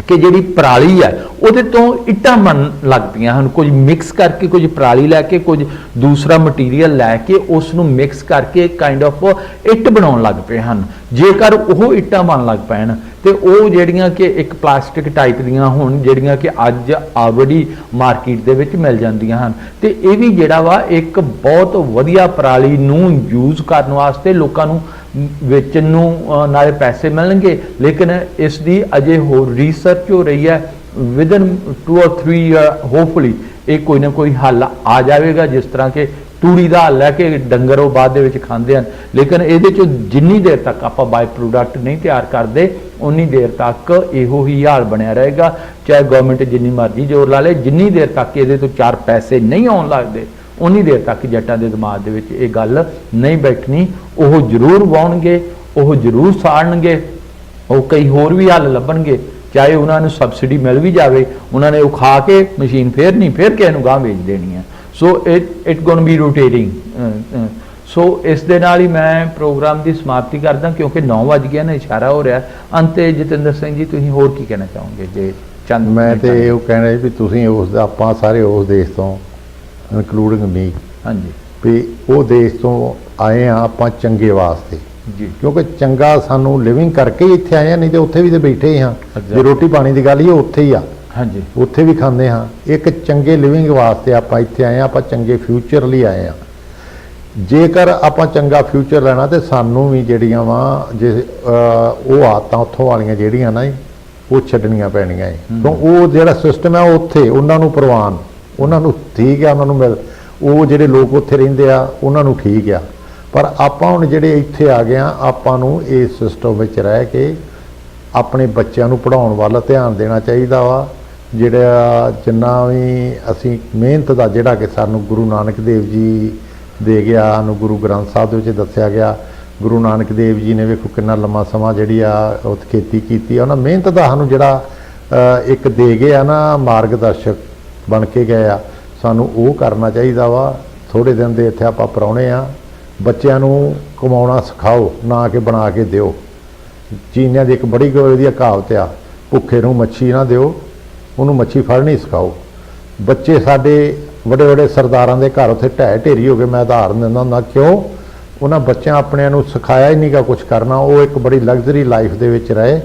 ਕਿ ਜਿਹੜੀ ਪਰਾਲੀ ਹੈ ਉਹਦੇ ਤੋਂ ਇੱਟਾਂ ਬਣ ਲੱਗ ਪਈਆਂ ਹਨ। ਕੁਝ ਮਿਕਸ ਕਰਕੇ, ਕੁਝ ਪਰਾਲੀ ਲੈ ਕੇ, ਕੁਝ ਦੂਸਰਾ ਮਟੀਰੀਅਲ ਲੈ ਕੇ ਉਸ ਨੂੰ ਮਿਕਸ ਕਰਕੇ ਕਾਈਂਡ ਆਫ ਇੱਟ ਬਣਾਉਣ ਲੱਗ ਪਏ ਹਨ। ਜੇਕਰ ਉਹ ਇੱਟਾਂ ਬਣ ਲੱਗ ਪੈਣ ਤੇ ਉਹ ਜਿਹੜੀਆਂ ਕਿ ਇੱਕ ਪਲਾਸਟਿਕ ਟਾਈਪ ਦੀਆਂ ਹੋਣ, ਜਿਹੜੀਆਂ ਕਿ ਅੱਜ ਆਲਰੇਡੀ ਮਾਰਕੀਟ ਦੇ ਵਿੱਚ ਮਿਲ ਜਾਂਦੀਆਂ ਹਨ, ਤੇ ਇਹ ਵੀ ਜਿਹੜਾ ਵਾ ਇੱਕ ਬਹੁਤ ਵਧੀਆ ਪਰਾਲੀ ਨੂੰ ਯੂਜ਼ ਕਰਨ ਵਾਸਤੇ ਲੋਕਾਂ ਨੂੰ ਵੇਚਣ ਨੂੰ ਨਾਲੇ ਪੈਸੇ ਮਿਲਣਗੇ। ਲੇਕਿਨ ਇਸ ਦੀ ਅਜੇ ਹੋਰ ਰਿਸਰਚ ਹੋ ਰਹੀ ਹੈ। ਵਿਦਨ 2 or 3 ਈਅਰ ਹੋਪਫੁਲੀ ਇਹ ਕੋਈ ਨਾ ਕੋਈ ਹੱਲ ਆ ਜਾਵੇਗਾ। ਜਿਸ ਤਰ੍ਹਾਂ ਕਿ ਤੂੜੀ ਦਾ ਹੱਲ ਹੈ ਕਿ ਡੰਗਰ ਉਹ ਬਾਅਦ ਦੇ ਵਿੱਚ ਖਾਂਦੇ ਹਨ, ਲੇਕਿਨ ਇਹਦੇ ਚੋਂ ਜਿੰਨੀ ਦੇਰ ਤੱਕ ਆਪਾਂ ਬਾਈ ਪ੍ਰੋਡਕਟ ਨਹੀਂ ਤਿਆਰ ਕਰਦੇ ਉਨੀ ਦੇਰ ਤੱਕ ਇਹੋ ਹੀ ਹਾਲ ਬਣਿਆ ਰਹੇਗਾ। ਚਾਹੇ ਗਵਰਨਮੈਂਟ ਜਿੰਨੀ ਮਰਜ਼ੀ ਜ਼ੋਰ ਲਾ ਲੇ, ਜਿੰਨੀ ਦੇਰ ਤੱਕ ਇਹਦੇ ਤੋਂ 4 ਪੈਸੇ ਨਹੀਂ ਆਉਣ ਲੱਗਦੇ ਉਨੀ ਦੇਰ ਤੱਕ ਜੱਟਾਂ ਦੇ ਦਿਮਾਗ ਦੇ ਵਿੱਚ ਇਹ ਗੱਲ ਨਹੀਂ ਬੈਠਣੀ। ਉਹ ਜ਼ਰੂਰ ਵਾਉਣਗੇ, ਉਹ ਜ਼ਰੂਰ ਸਾੜਨਗੇ, ਉਹ ਕਈ ਹੋਰ ਵੀ ਹੱਲ ਲੱਭਣਗੇ। ਚਾਹੇ ਉਹਨਾਂ ਨੂੰ ਸਬਸਿਡੀ ਮਿਲ ਵੀ ਜਾਵੇ, ਉਹਨਾਂ ਨੇ ਉਹ ਖਾ ਕੇ ਮਸ਼ੀਨ ਫੇਰ ਨਹੀਂ, ਫੇਰ ਕਿਸੇ ਨੂੰ ਗਾਂ ਵੇਚ ਦੇਣੀ ਹੈ। So it gonna be rotating. So ਇਸ ਦੇ ਨਾਲ ਹੀ ਮੈਂ ਪ੍ਰੋਗਰਾਮ ਦੀ ਸਮਾਪਤੀ ਕਰਦਾ, ਕਿਉਂਕਿ 9 ਵੱਜ ਗਿਆ ਨਾ, ਇਸ਼ਾਰਾ ਹੋ ਰਿਹਾ। ਅੰਤੇ ਜਤਿੰਦਰ ਸਿੰਘ ਜੀ, ਤੁਸੀਂ ਹੋਰ ਕੀ ਕਹਿਣਾ ਚਾਹੋਗੇ? ਜੇ ਚੰਦ ਮੈਂ ਤੇ ਉਹ ਕਹਿਣਾ ਵੀ ਤੁਸੀਂ ਉਸ ਆਪਾਂ ਸਾਰੇ ਉਸ ਦੇਸ਼ ਤੋਂ, ਇਨਕਲੂਡਿੰਗ ਮੀ, ਹਾਂਜੀ, ਵੀ ਉਹ ਦੇਸ਼ ਤੋਂ ਆਏ ਆ ਆਪਾਂ ਚੰਗੇ ਵਾਸਤੇ ਜੀ, ਕਿਉਂਕਿ ਚੰਗਾ ਸਾਨੂੰ ਲਿਵਿੰਗ ਕਰਕੇ ਹੀ ਇੱਥੇ ਆਏ ਆ, ਨਹੀਂ ਤੇ ਉੱਥੇ ਵੀ ਤੇ ਬੈਠੇ ਹਾਂ। ਜੇ ਰੋਟੀ ਪਾਣੀ ਦੀ ਗੱਲ ਹੀ ਉੱਥੇ ਹੀ ਆ, ਹਾਂਜੀ, ਉੱਥੇ ਵੀ ਖਾਂਦੇ ਹਾਂ। ਇੱਕ ਚੰਗੇ ਲਿਵਿੰਗ ਵਾਸਤੇ ਆਪਾਂ ਇੱਥੇ ਆਏ ਆ, ਆਪਾਂ ਚੰਗੇ ਫਿਊਚਰ ਲਈ ਆਏ ਆ। ਜੇਕਰ ਆਪਾਂ ਚੰਗਾ ਫਿਊਚਰ ਲੈਣਾ ਤੇ ਸਾਨੂੰ ਵੀ ਜਿਹੜੀਆਂ ਵਾ ਜੇ ਉਹ ਆਦਤਾਂ ਉੱਥੋਂ ਵਾਲੀਆਂ ਜਿਹੜੀਆਂ ਨਾ ਉਹ ਛੱਡਣੀਆਂ ਪੈਣੀਆਂ ਹੈ। ਕਿਉਂ ਉਹ ਜਿਹੜਾ ਸਿਸਟਮ ਹੈ ਉੱਥੇ ਉਹਨਾਂ ਨੂੰ ਪ੍ਰਵਾਨ, ਉਹਨਾਂ ਨੂੰ ਠੀਕ ਆ, ਉਹਨਾਂ ਨੂੰ ਮਿਲ, ਉਹ ਜਿਹੜੇ ਲੋਕ ਉੱਥੇ ਰਹਿੰਦੇ ਆ ਉਹਨਾਂ ਨੂੰ ਠੀਕ ਆ। ਪਰ ਆਪਾਂ ਹੁਣ ਜਿਹੜੇ ਇੱਥੇ ਆ ਗਏ ਆ, ਆਪਾਂ ਨੂੰ ਇਸ ਸਿਸਟਮ ਵਿੱਚ ਰਹਿ ਕੇ ਆਪਣੇ ਬੱਚਿਆਂ ਨੂੰ ਪੜ੍ਹਾਉਣ ਵੱਲ ਧਿਆਨ ਦੇਣਾ ਚਾਹੀਦਾ ਵਾ। ਜਿਹੜਾ ਜਿੰਨਾ ਵੀ ਅਸੀਂ ਮਿਹਨਤ ਦਾ ਜਿਹੜਾ ਕਿ ਸਾਨੂੰ ਗੁਰੂ ਨਾਨਕ ਦੇਵ ਜੀ ਦੇ ਗਿਆ, ਸਾਨੂੰ ਗੁਰੂ ਗ੍ਰੰਥ ਸਾਹਿਬ ਦੇ ਵਿੱਚ ਦੱਸਿਆ ਗਿਆ। ਗੁਰੂ ਨਾਨਕ ਦੇਵ ਜੀ ਨੇ ਵੇਖੋ ਕਿੰਨਾ ਲੰਮਾ ਸਮਾਂ ਜਿਹੜੀ ਆ ਉਹ ਖੇਤੀ ਕੀਤੀ ਆ, ਉਹਨਾਂ ਮਿਹਨਤ ਦਾ ਸਾਨੂੰ ਜਿਹੜਾ ਇੱਕ ਦੇ ਗਏ ਆ ਨਾ ਮਾਰਗਦਰਸ਼ਕ ਬਣ ਕੇ ਗਏ ਆ, ਸਾਨੂੰ ਉਹ ਕਰਨਾ ਚਾਹੀਦਾ ਵਾ। ਥੋੜ੍ਹੇ ਦਿਨ ਦੇ ਇੱਥੇ ਆਪਾਂ ਪ੍ਰਾਹੁਣੇ ਆ, ਬੱਚਿਆਂ ਨੂੰ ਕਮਾਉਣਾ ਸਿਖਾਓ, ਨਾ ਕਿ ਬਣਾ ਕੇ ਦਿਓ। ਚੀਨੀਆਂ ਦੀ ਇੱਕ ਬੜੀ ਵਧੀਆ ਕਹਾਵਤ ਆ, ਭੁੱਖੇ ਨੂੰ ਮੱਛੀ ਨਾ ਦਿਓ, ਉਹਨੂੰ ਮੱਛੀ ਫੜਨੀ ਸਿਖਾਓ। ਬੱਚੇ ਸਾਡੇ ਵੱਡੇ ਵੱਡੇ ਸਰਦਾਰਾਂ ਦੇ ਘਰ ਉੱਥੇ ਢਹਿ ਢੇਰੀ ਹੋ ਗਏ, ਮੈਂ ਉਦਾਹਰਨ ਦਿੰਦਾ ਹੁੰਦਾ, ਕਿਉਂ? ਉਹਨਾਂ ਬੱਚਿਆਂ ਆਪਣਿਆਂ ਨੂੰ ਸਿਖਾਇਆ ਹੀ ਨਹੀਂਗਾ ਕੁਛ ਕਰਨਾ। ਉਹ ਇੱਕ ਬੜੀ ਲਗਜ਼ਰੀ ਲਾਈਫ ਦੇ ਵਿੱਚ ਰਹੇ।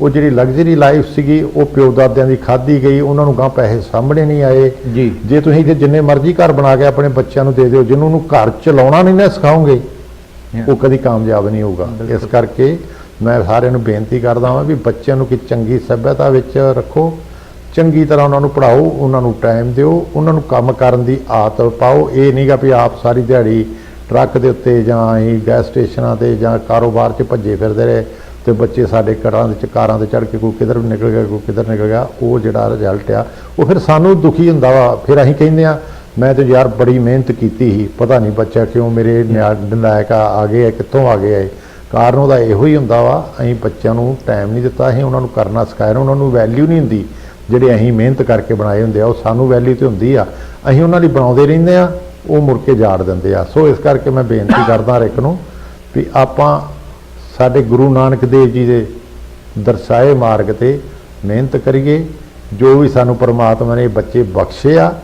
ਉਹ ਜਿਹੜੀ ਲਗਜ਼ਰੀ ਲਾਈਫ ਸੀਗੀ ਉਹ ਪਿਓ ਦਾਦਿਆਂ ਦੀ ਖਾਧੀ ਗਈ, ਉਹਨਾਂ ਨੂੰ ਗਾਂ ਪੈਸੇ ਸਾਹਮਣੇ ਨਹੀਂ ਆਏ ਜੀ। ਜੇ ਤੁਸੀਂ ਇੱਥੇ ਜਿੰਨੇ ਮਰਜ਼ੀ ਘਰ ਬਣਾ ਕੇ ਆਪਣੇ ਬੱਚਿਆਂ ਨੂੰ ਦੇ ਦਿਓ, ਜਿਹਨੂੰ ਨੂੰ ਘਰ ਚਲਾਉਣਾ ਨਹੀਂ ਨਾ ਸਿਖਾਓਗੇ, ਉਹ ਕਦੀ ਕਾਮਯਾਬ ਨਹੀਂ ਹੋਊਗਾ। ਇਸ ਕਰਕੇ ਮੈਂ ਸਾਰਿਆਂ ਨੂੰ ਬੇਨਤੀ ਕਰਦਾ ਹਾਂ ਵੀ ਬੱਚਿਆਂ ਨੂੰ ਕਿ ਚੰਗੀ ਸੱਭਿਅਤਾ ਵਿੱਚ ਰੱਖੋ, ਚੰਗੀ ਤਰ੍ਹਾਂ ਉਹਨਾਂ ਨੂੰ ਪੜ੍ਹਾਓ, ਉਹਨਾਂ ਨੂੰ ਟਾਈਮ ਦਿਓ, ਉਹਨਾਂ ਨੂੰ ਕੰਮ ਕਰਨ ਦੀ ਆਦਤ ਪਾਓ। ਇਹ ਨਹੀਂਗਾ ਵੀ ਆਪ ਸਾਰੀ ਦਿਹਾੜੀ ਟਰੱਕ ਦੇ ਉੱਤੇ ਜਾਂ ਅਸੀਂ ਗੈਸ ਸਟੇਸ਼ਨਾਂ 'ਤੇ ਜਾਂ ਕਾਰੋਬਾਰ 'ਚ ਭੱਜੇ ਫਿਰਦੇ ਰਹੇ ਤੇ ਬੱਚੇ ਸਾਡੇ ਕਾਰਾਂ ਦੇ ਚੜ੍ਹ ਕੇ ਕੋਈ ਕਿੱਧਰ ਨਿਕਲ ਗਿਆ, ਕੋਈ ਕਿੱਧਰ ਨਿਕਲ ਗਿਆ। ਉਹ ਜਿਹੜਾ ਰਿਜ਼ਲਟ ਆ ਉਹ ਫਿਰ ਸਾਨੂੰ ਦੁਖੀ ਹੁੰਦਾ ਵਾ। ਫਿਰ ਅਸੀਂ ਕਹਿੰਦੇ ਆ ਮੈਂ ਤਾਂ ਯਾਰ ਬੜੀ ਮਿਹਨਤ ਕੀਤੀ ਸੀ, ਪਤਾ ਨਹੀਂ ਬੱਚਾ ਕਿਉਂ ਮੇਰੇ ਨਲਾਇਕ ਆ ਗਏ, ਕਿੱਥੋਂ ਆ ਗਏ। ਕਾਰਨ ਉਹਦਾ ਇਹੋ ਹੀ ਹੁੰਦਾ ਵਾ, ਅਸੀਂ ਬੱਚਿਆਂ ਨੂੰ ਟਾਈਮ ਨਹੀਂ ਦਿੱਤਾ, ਅਸੀਂ ਉਹਨਾਂ ਨੂੰ ਕਰਨਾ ਸਿਖਾਇਆ, ਉਹਨਾਂ ਨੂੰ ਵੈਲਿਊ ਨਹੀਂ ਹੁੰਦੀ। ਜਿਹੜੇ ਅਸੀਂ ਮਿਹਨਤ ਕਰਕੇ ਬਣਾਏ ਹੁੰਦੇ ਆ ਉਹ ਸਾਨੂੰ ਵੈਲਿਊ ਤੇ ਹੁੰਦੀ ਆ, ਅਸੀਂ ਉਹਨਾਂ ਲਈ ਬਣਾਉਂਦੇ ਰਹਿੰਦੇ ਆ, ਉਹ ਮੁੜ ਕੇ ਜਾੜ ਦਿੰਦੇ ਆ। ਸੋ ਇਸ ਕਰਕੇ ਮੈਂ ਬੇਨਤੀ ਕਰਦਾ ਹਰ ਇੱਕ ਨੂੰ ਵੀ ਆਪਾਂ ਸਾਡੇ ਗੁਰੂ ਨਾਨਕ ਦੇਵ ਜੀ ਦੇ ਦਰਸਾਏ ਮਾਰਗ ਤੇ ਮਿਹਨਤ ਕਰੀਏ। ਜੋ ਵੀ ਸਾਨੂੰ ਪਰਮਾਤਮਾ ਨੇ ਬੱਚੇ ਬਖਸ਼ੇ ਆ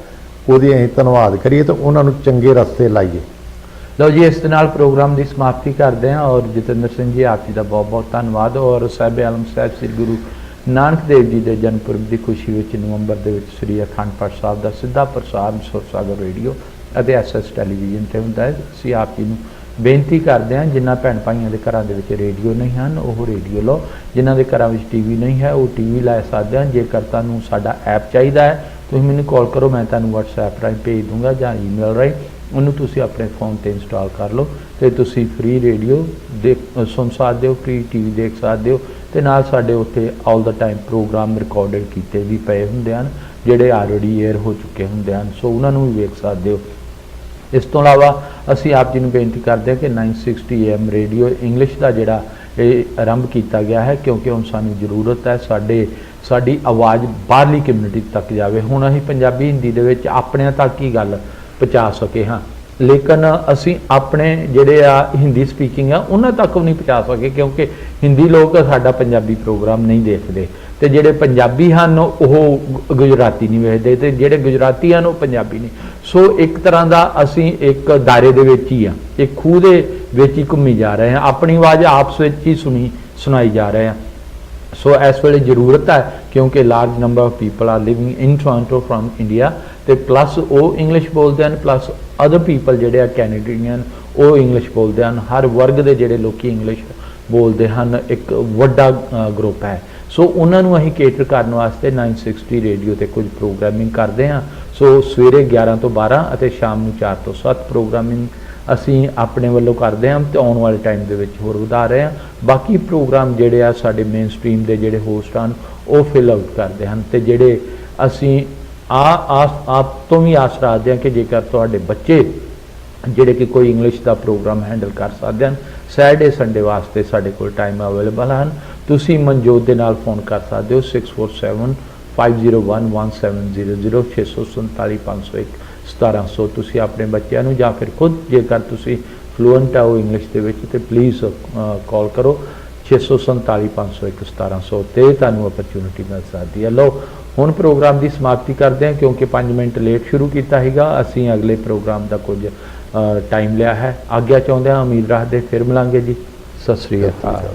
ਉਹਦੀ ਅਸੀਂ ਧੰਨਵਾਦ ਕਰੀਏ ਤੇ ਉਹਨਾਂ ਨੂੰ ਚੰਗੇ ਰਸਤੇ ਲਾਈਏ। ਲਓ ਜੀ, ਇਸ ਦੇ ਨਾਲ ਪ੍ਰੋਗਰਾਮ ਦੀ ਸਮਾਪਤੀ ਕਰਦੇ ਹਾਂ। ਔਰ ਜਤਿੰਦਰ ਸਿੰਘ ਜੀ, ਆਪ ਜੀ ਦਾ ਬਹੁਤ ਬਹੁਤ ਧੰਨਵਾਦ। ਔਰ ਸਾਹਿਬ ਆਲਮ ਸਾਹਿਬ ਸ੍ਰੀ ਗੁਰੂ ਨਾਨਕ ਦੇਵ ਜੀ ਦੇ ਜਨਮ ਪੁਰਬ ਦੀ ਖੁਸ਼ੀ ਵਿੱਚ ਨਵੰਬਰ ਦੇ ਵਿੱਚ ਸ੍ਰੀ ਅਖੰਡ ਪਾਠ ਸਾਹਿਬ ਦਾ ਸਿੱਧਾ ਪ੍ਰਸਾਰ ਸੁਰਸਾਗਰ ਰੇਡੀਓ ਅਤੇ ਐਸਐਸ ਟੈਲੀਵਿਜ਼ਨ ਤੇ ਹੁੰਦਾ ਹੈ। ਅਸੀਂ ਆਪ ਜੀ ਨੂੰ ਬੇਨਤੀ ਕਰਦੇ ਹਾਂ, ਜਿਨ੍ਹਾਂ ਭੈਣ ਭਾਈਆਂ ਦੇ ਘਰਾਂ ਦੇ ਵਿੱਚ ਰੇਡੀਓ ਨਹੀਂ ਹਨ ਉਹ ਰੇਡੀਓ ਲਓ, ਜਿਨ੍ਹਾਂ ਦੇ ਘਰਾਂ ਵਿੱਚ ਟੀਵੀ ਨਹੀਂ ਹੈ ਉਹ ਟੀਵੀ ਲੈ ਸਕਦੇ ਹਨ। ਜੇਕਰ ਤੁਹਾਨੂੰ ਸਾਡਾ ਐਪ ਚਾਹੀਦਾ ਹੈ ਤੁਸੀਂ ਮੈਨੂੰ ਕਾਲ ਕਰੋ, ਮੈਂ ਤੁਹਾਨੂੰ WhatsApp ਰਾਹੀਂ ਭੇਜ ਦੂੰਗਾ ਜਾਂ ਈਮੇਲ ਰਾਹੀਂ, ਉਹਨੂੰ ਤੁਸੀਂ ਆਪਣੇ ਫੋਨ ਤੇ ਇੰਸਟਾਲ ਕਰ ਲਓ ਤੇ ਤੁਸੀਂ ਫ੍ਰੀ ਰੇਡੀਓ ਸੁਣ ਸਕਦੇ ਹੋ, ਫ੍ਰੀ ਟੀਵੀ ਦੇਖ ਸਕਦੇ ਹੋ ਤੇ ਨਾਲ ਸਾਡੇ ਉੱਤੇ ਆਲ ਦਾ ਟਾਈਮ ਪ੍ਰੋਗਰਾਮ ਰਿਕਾਰਡਡ ਕੀਤੇ ਵੀ ਪਏ ਹੁੰਦੇ ਹਨ, ਜਿਹੜੇ ਆਲਰੇਡੀ ਏਅਰ ਹੋ ਚੁੱਕੇ ਹੁੰਦੇ ਹਨ, ਸੋ ਉਹਨਾਂ ਨੂੰ ਵੀ ਵੇਖ ਸਕਦੇ ਹੋ। ਇਸ ਤੋਂ ਇਲਾਵਾ ਅਸੀਂ ਆਪ ਜੀ ਨੂੰ ਬੇਨਤੀ ਕਰਦੇ ਹਾਂ ਕਿ 960 AM ਰੇਡੀਓ ਇੰਗਲਿਸ਼ ਦਾ ਜਿਹੜਾ ਇਹ ਆਰੰਭ ਕੀਤਾ ਗਿਆ ਹੈ, ਕਿਉਂਕਿ ਹੁਣ ਸਾਨੂੰ ਜ਼ਰੂਰਤ ਹੈ ਸਾਡੀ ਆਵਾਜ਼ ਬਾਹਰਲੀ ਕਮਿਊਨਿਟੀ ਤੱਕ ਜਾਵੇ। ਹੁਣ ਅਸੀਂ ਪੰਜਾਬੀ ਹਿੰਦੀ ਦੇ ਵਿੱਚ ਆਪਣਿਆਂ ਤੱਕ ਹੀ ਗੱਲ ਪਹੁੰਚਾ ਸਕੇ ਹਾਂ, ਲੇਕਿਨ ਅਸੀਂ ਆਪਣੇ ਜਿਹੜੇ ਆ ਹਿੰਦੀ ਸਪੀਕਿੰਗ ਆ ਉਹਨਾਂ ਤੱਕ ਵੀ ਨਹੀਂ ਪਹੁੰਚਾ ਸਕੇ, ਕਿਉਂਕਿ ਹਿੰਦੀ ਲੋਕ ਸਾਡਾ ਪੰਜਾਬੀ ਪ੍ਰੋਗਰਾਮ ਨਹੀਂ ਦੇਖਦੇ ਤੇ ਜਿਹੜੇ ਪੰਜਾਬੀ ਹਨ ਉਹ ਗੁਜਰਾਤੀ ਨਹੀਂ ਵੇਖਦੇ ਤੇ ਜਿਹੜੇ ਗੁਜਰਾਤੀ ਹਨ ਉਹ ਪੰਜਾਬੀ ਨਹੀਂ। ਸੋ ਇੱਕ ਤਰ੍ਹਾਂ ਦਾ ਅਸੀਂ ਇੱਕ ਦਾਇਰੇ ਦੇ ਵਿੱਚ ਹੀ ਆ, ਇੱਕ ਖੂਹ ਦੇ ਵਿੱਚ ਹੀ ਘੁੰਮੀ ਜਾ ਰਹੇ ਹਾਂ, ਆਪਣੀ ਆਵਾਜ਼ ਆਪਸ ਵਿੱਚ ਹੀ ਸੁਣਾਈ ਜਾ ਰਹੇ ਹਾਂ। ਸੋ ਇਸ ਵੇਲੇ ਜ਼ਰੂਰਤ ਹੈ, ਕਿਉਂਕਿ large number of people are living in Toronto firm India ਤੇ ਪਲੱਸ ਉਹ ਇੰਗਲਿਸ਼ ਬੋਲਦੇ ਹਨ, ਪਲੱਸ ਅਦਰ ਪੀਪਲ ਜਿਹੜੇ ਆ ਕੈਨੇਡੀਅਨ ਉਹ ਇੰਗਲਿਸ਼ ਬੋਲਦੇ ਹਨ। ਹਰ ਵਰਗ ਦੇ ਜਿਹੜੇ ਲੋਕੀ ਇੰਗਲਿਸ਼ ਬੋਲਦੇ ਹਨ ਇੱਕ ਵੱਡਾ ਗਰੁੱਪ ਹੈ। ਸੋ ਉਹਨਾਂ ਨੂੰ ਅਸੀਂ ਕੇਟਰ ਕਰਨ ਵਾਸਤੇ 960 ਰੇਡੀਓ ਤੇ ਕੁਝ ਪ੍ਰੋਗਰਾਮਿੰਗ ਕਰਦੇ ਹਾਂ। ਸੋ ਸਵੇਰੇ 11 ਤੋਂ 12 ਅਤੇ ਸ਼ਾਮ ਨੂੰ 4 ਤੋਂ 7 ਪ੍ਰੋਗਰਾਮਿੰਗ ਅਸੀਂ ਆਪਣੇ ਵੱਲੋਂ ਕਰਦੇ ਹਾਂ ਤੇ ਆਉਣ ਵਾਲੇ ਟਾਈਮ ਦੇ ਵਿੱਚ ਹੋਰ ਵਧਾ ਰਹੇ ਹਾਂ। ਬਾਕੀ ਪ੍ਰੋਗਰਾਮ ਜਿਹੜੇ ਆ ਸਾਡੇ ਮੇਨ ਸਟ੍ਰੀਮ ਦੇ ਜਿਹੜੇ ਹੋਸਟ ਹਨ ਉਹ ਫਿਲ ਆਊਟ ਕਰਦੇ ਹਨ ਤੇ ਜਿਹੜੇ ਅਸੀਂ ਆਪ ਤੋਂ ਵੀ ਆਸ ਰੱਖਦੇ ਹਾਂ ਕਿ ਜੇਕਰ ਤੁਹਾਡੇ ਬੱਚੇ ਜਿਹੜੇ ਕਿ ਕੋਈ ਇੰਗਲਿਸ਼ ਦਾ ਪ੍ਰੋਗਰਾਮ ਹੈਂਡਲ ਕਰ ਸਕਦੇ ਹਨ, ਸੈਟਰਡੇ ਸੰਡੇ ਵਾਸਤੇ ਸਾਡੇ ਕੋਲ ਟਾਈਮ ਅਵੇਲੇਬਲ ਹਨ। ਤੁਸੀਂ ਮਨਜੋਤ ਦੇ ਨਾਲ ਫੋਨ ਕਰ ਸਕਦੇ ਹੋ 6475011700 647-501-1700। ਤੁਸੀਂ ਆਪਣੇ ਬੱਚਿਆਂ ਨੂੰ ਜਾਂ ਫਿਰ ਖੁਦ ਜੇਕਰ ਤੁਸੀਂ ਫਲੂਐਂਟ ਹੋ ਇੰਗਲਿਸ਼ ਦੇ ਵਿੱਚ ਤੇ ਪਲੀਜ਼ ਕਾਲ ਕਰੋ 647-501-1700 ਤੇ ਤੁਹਾਨੂੰ ਅਪਰਚੂਨਿਟੀ ਮਿਲ ਸਕਦੀ ਹੈ। ਲਓ ਹੁਣ ਪ੍ਰੋਗਰਾਮ ਦੀ ਸਮਾਪਤੀ ਕਰਦੇ ਹਾਂ, ਕਿਉਂਕਿ 5 ਮਿੰਟ ਲੇਟ ਸ਼ੁਰੂ ਕੀਤਾ ਸੀਗਾ ਅਸੀਂ, ਅਗਲੇ ਪ੍ਰੋਗਰਾਮ ਦਾ ਕੁਝ ਟਾਈਮ ਲਿਆ ਹੈ। ਆਗਿਆ ਚਾਹੁੰਦੇ ਹਾਂ, ਉਮੀਦ ਰੱਖਦੇ ਫਿਰ ਮਿਲਾਂਗੇ ਜੀ। ਸਤਿ ਸ੍ਰੀ ਅਕਾਲ।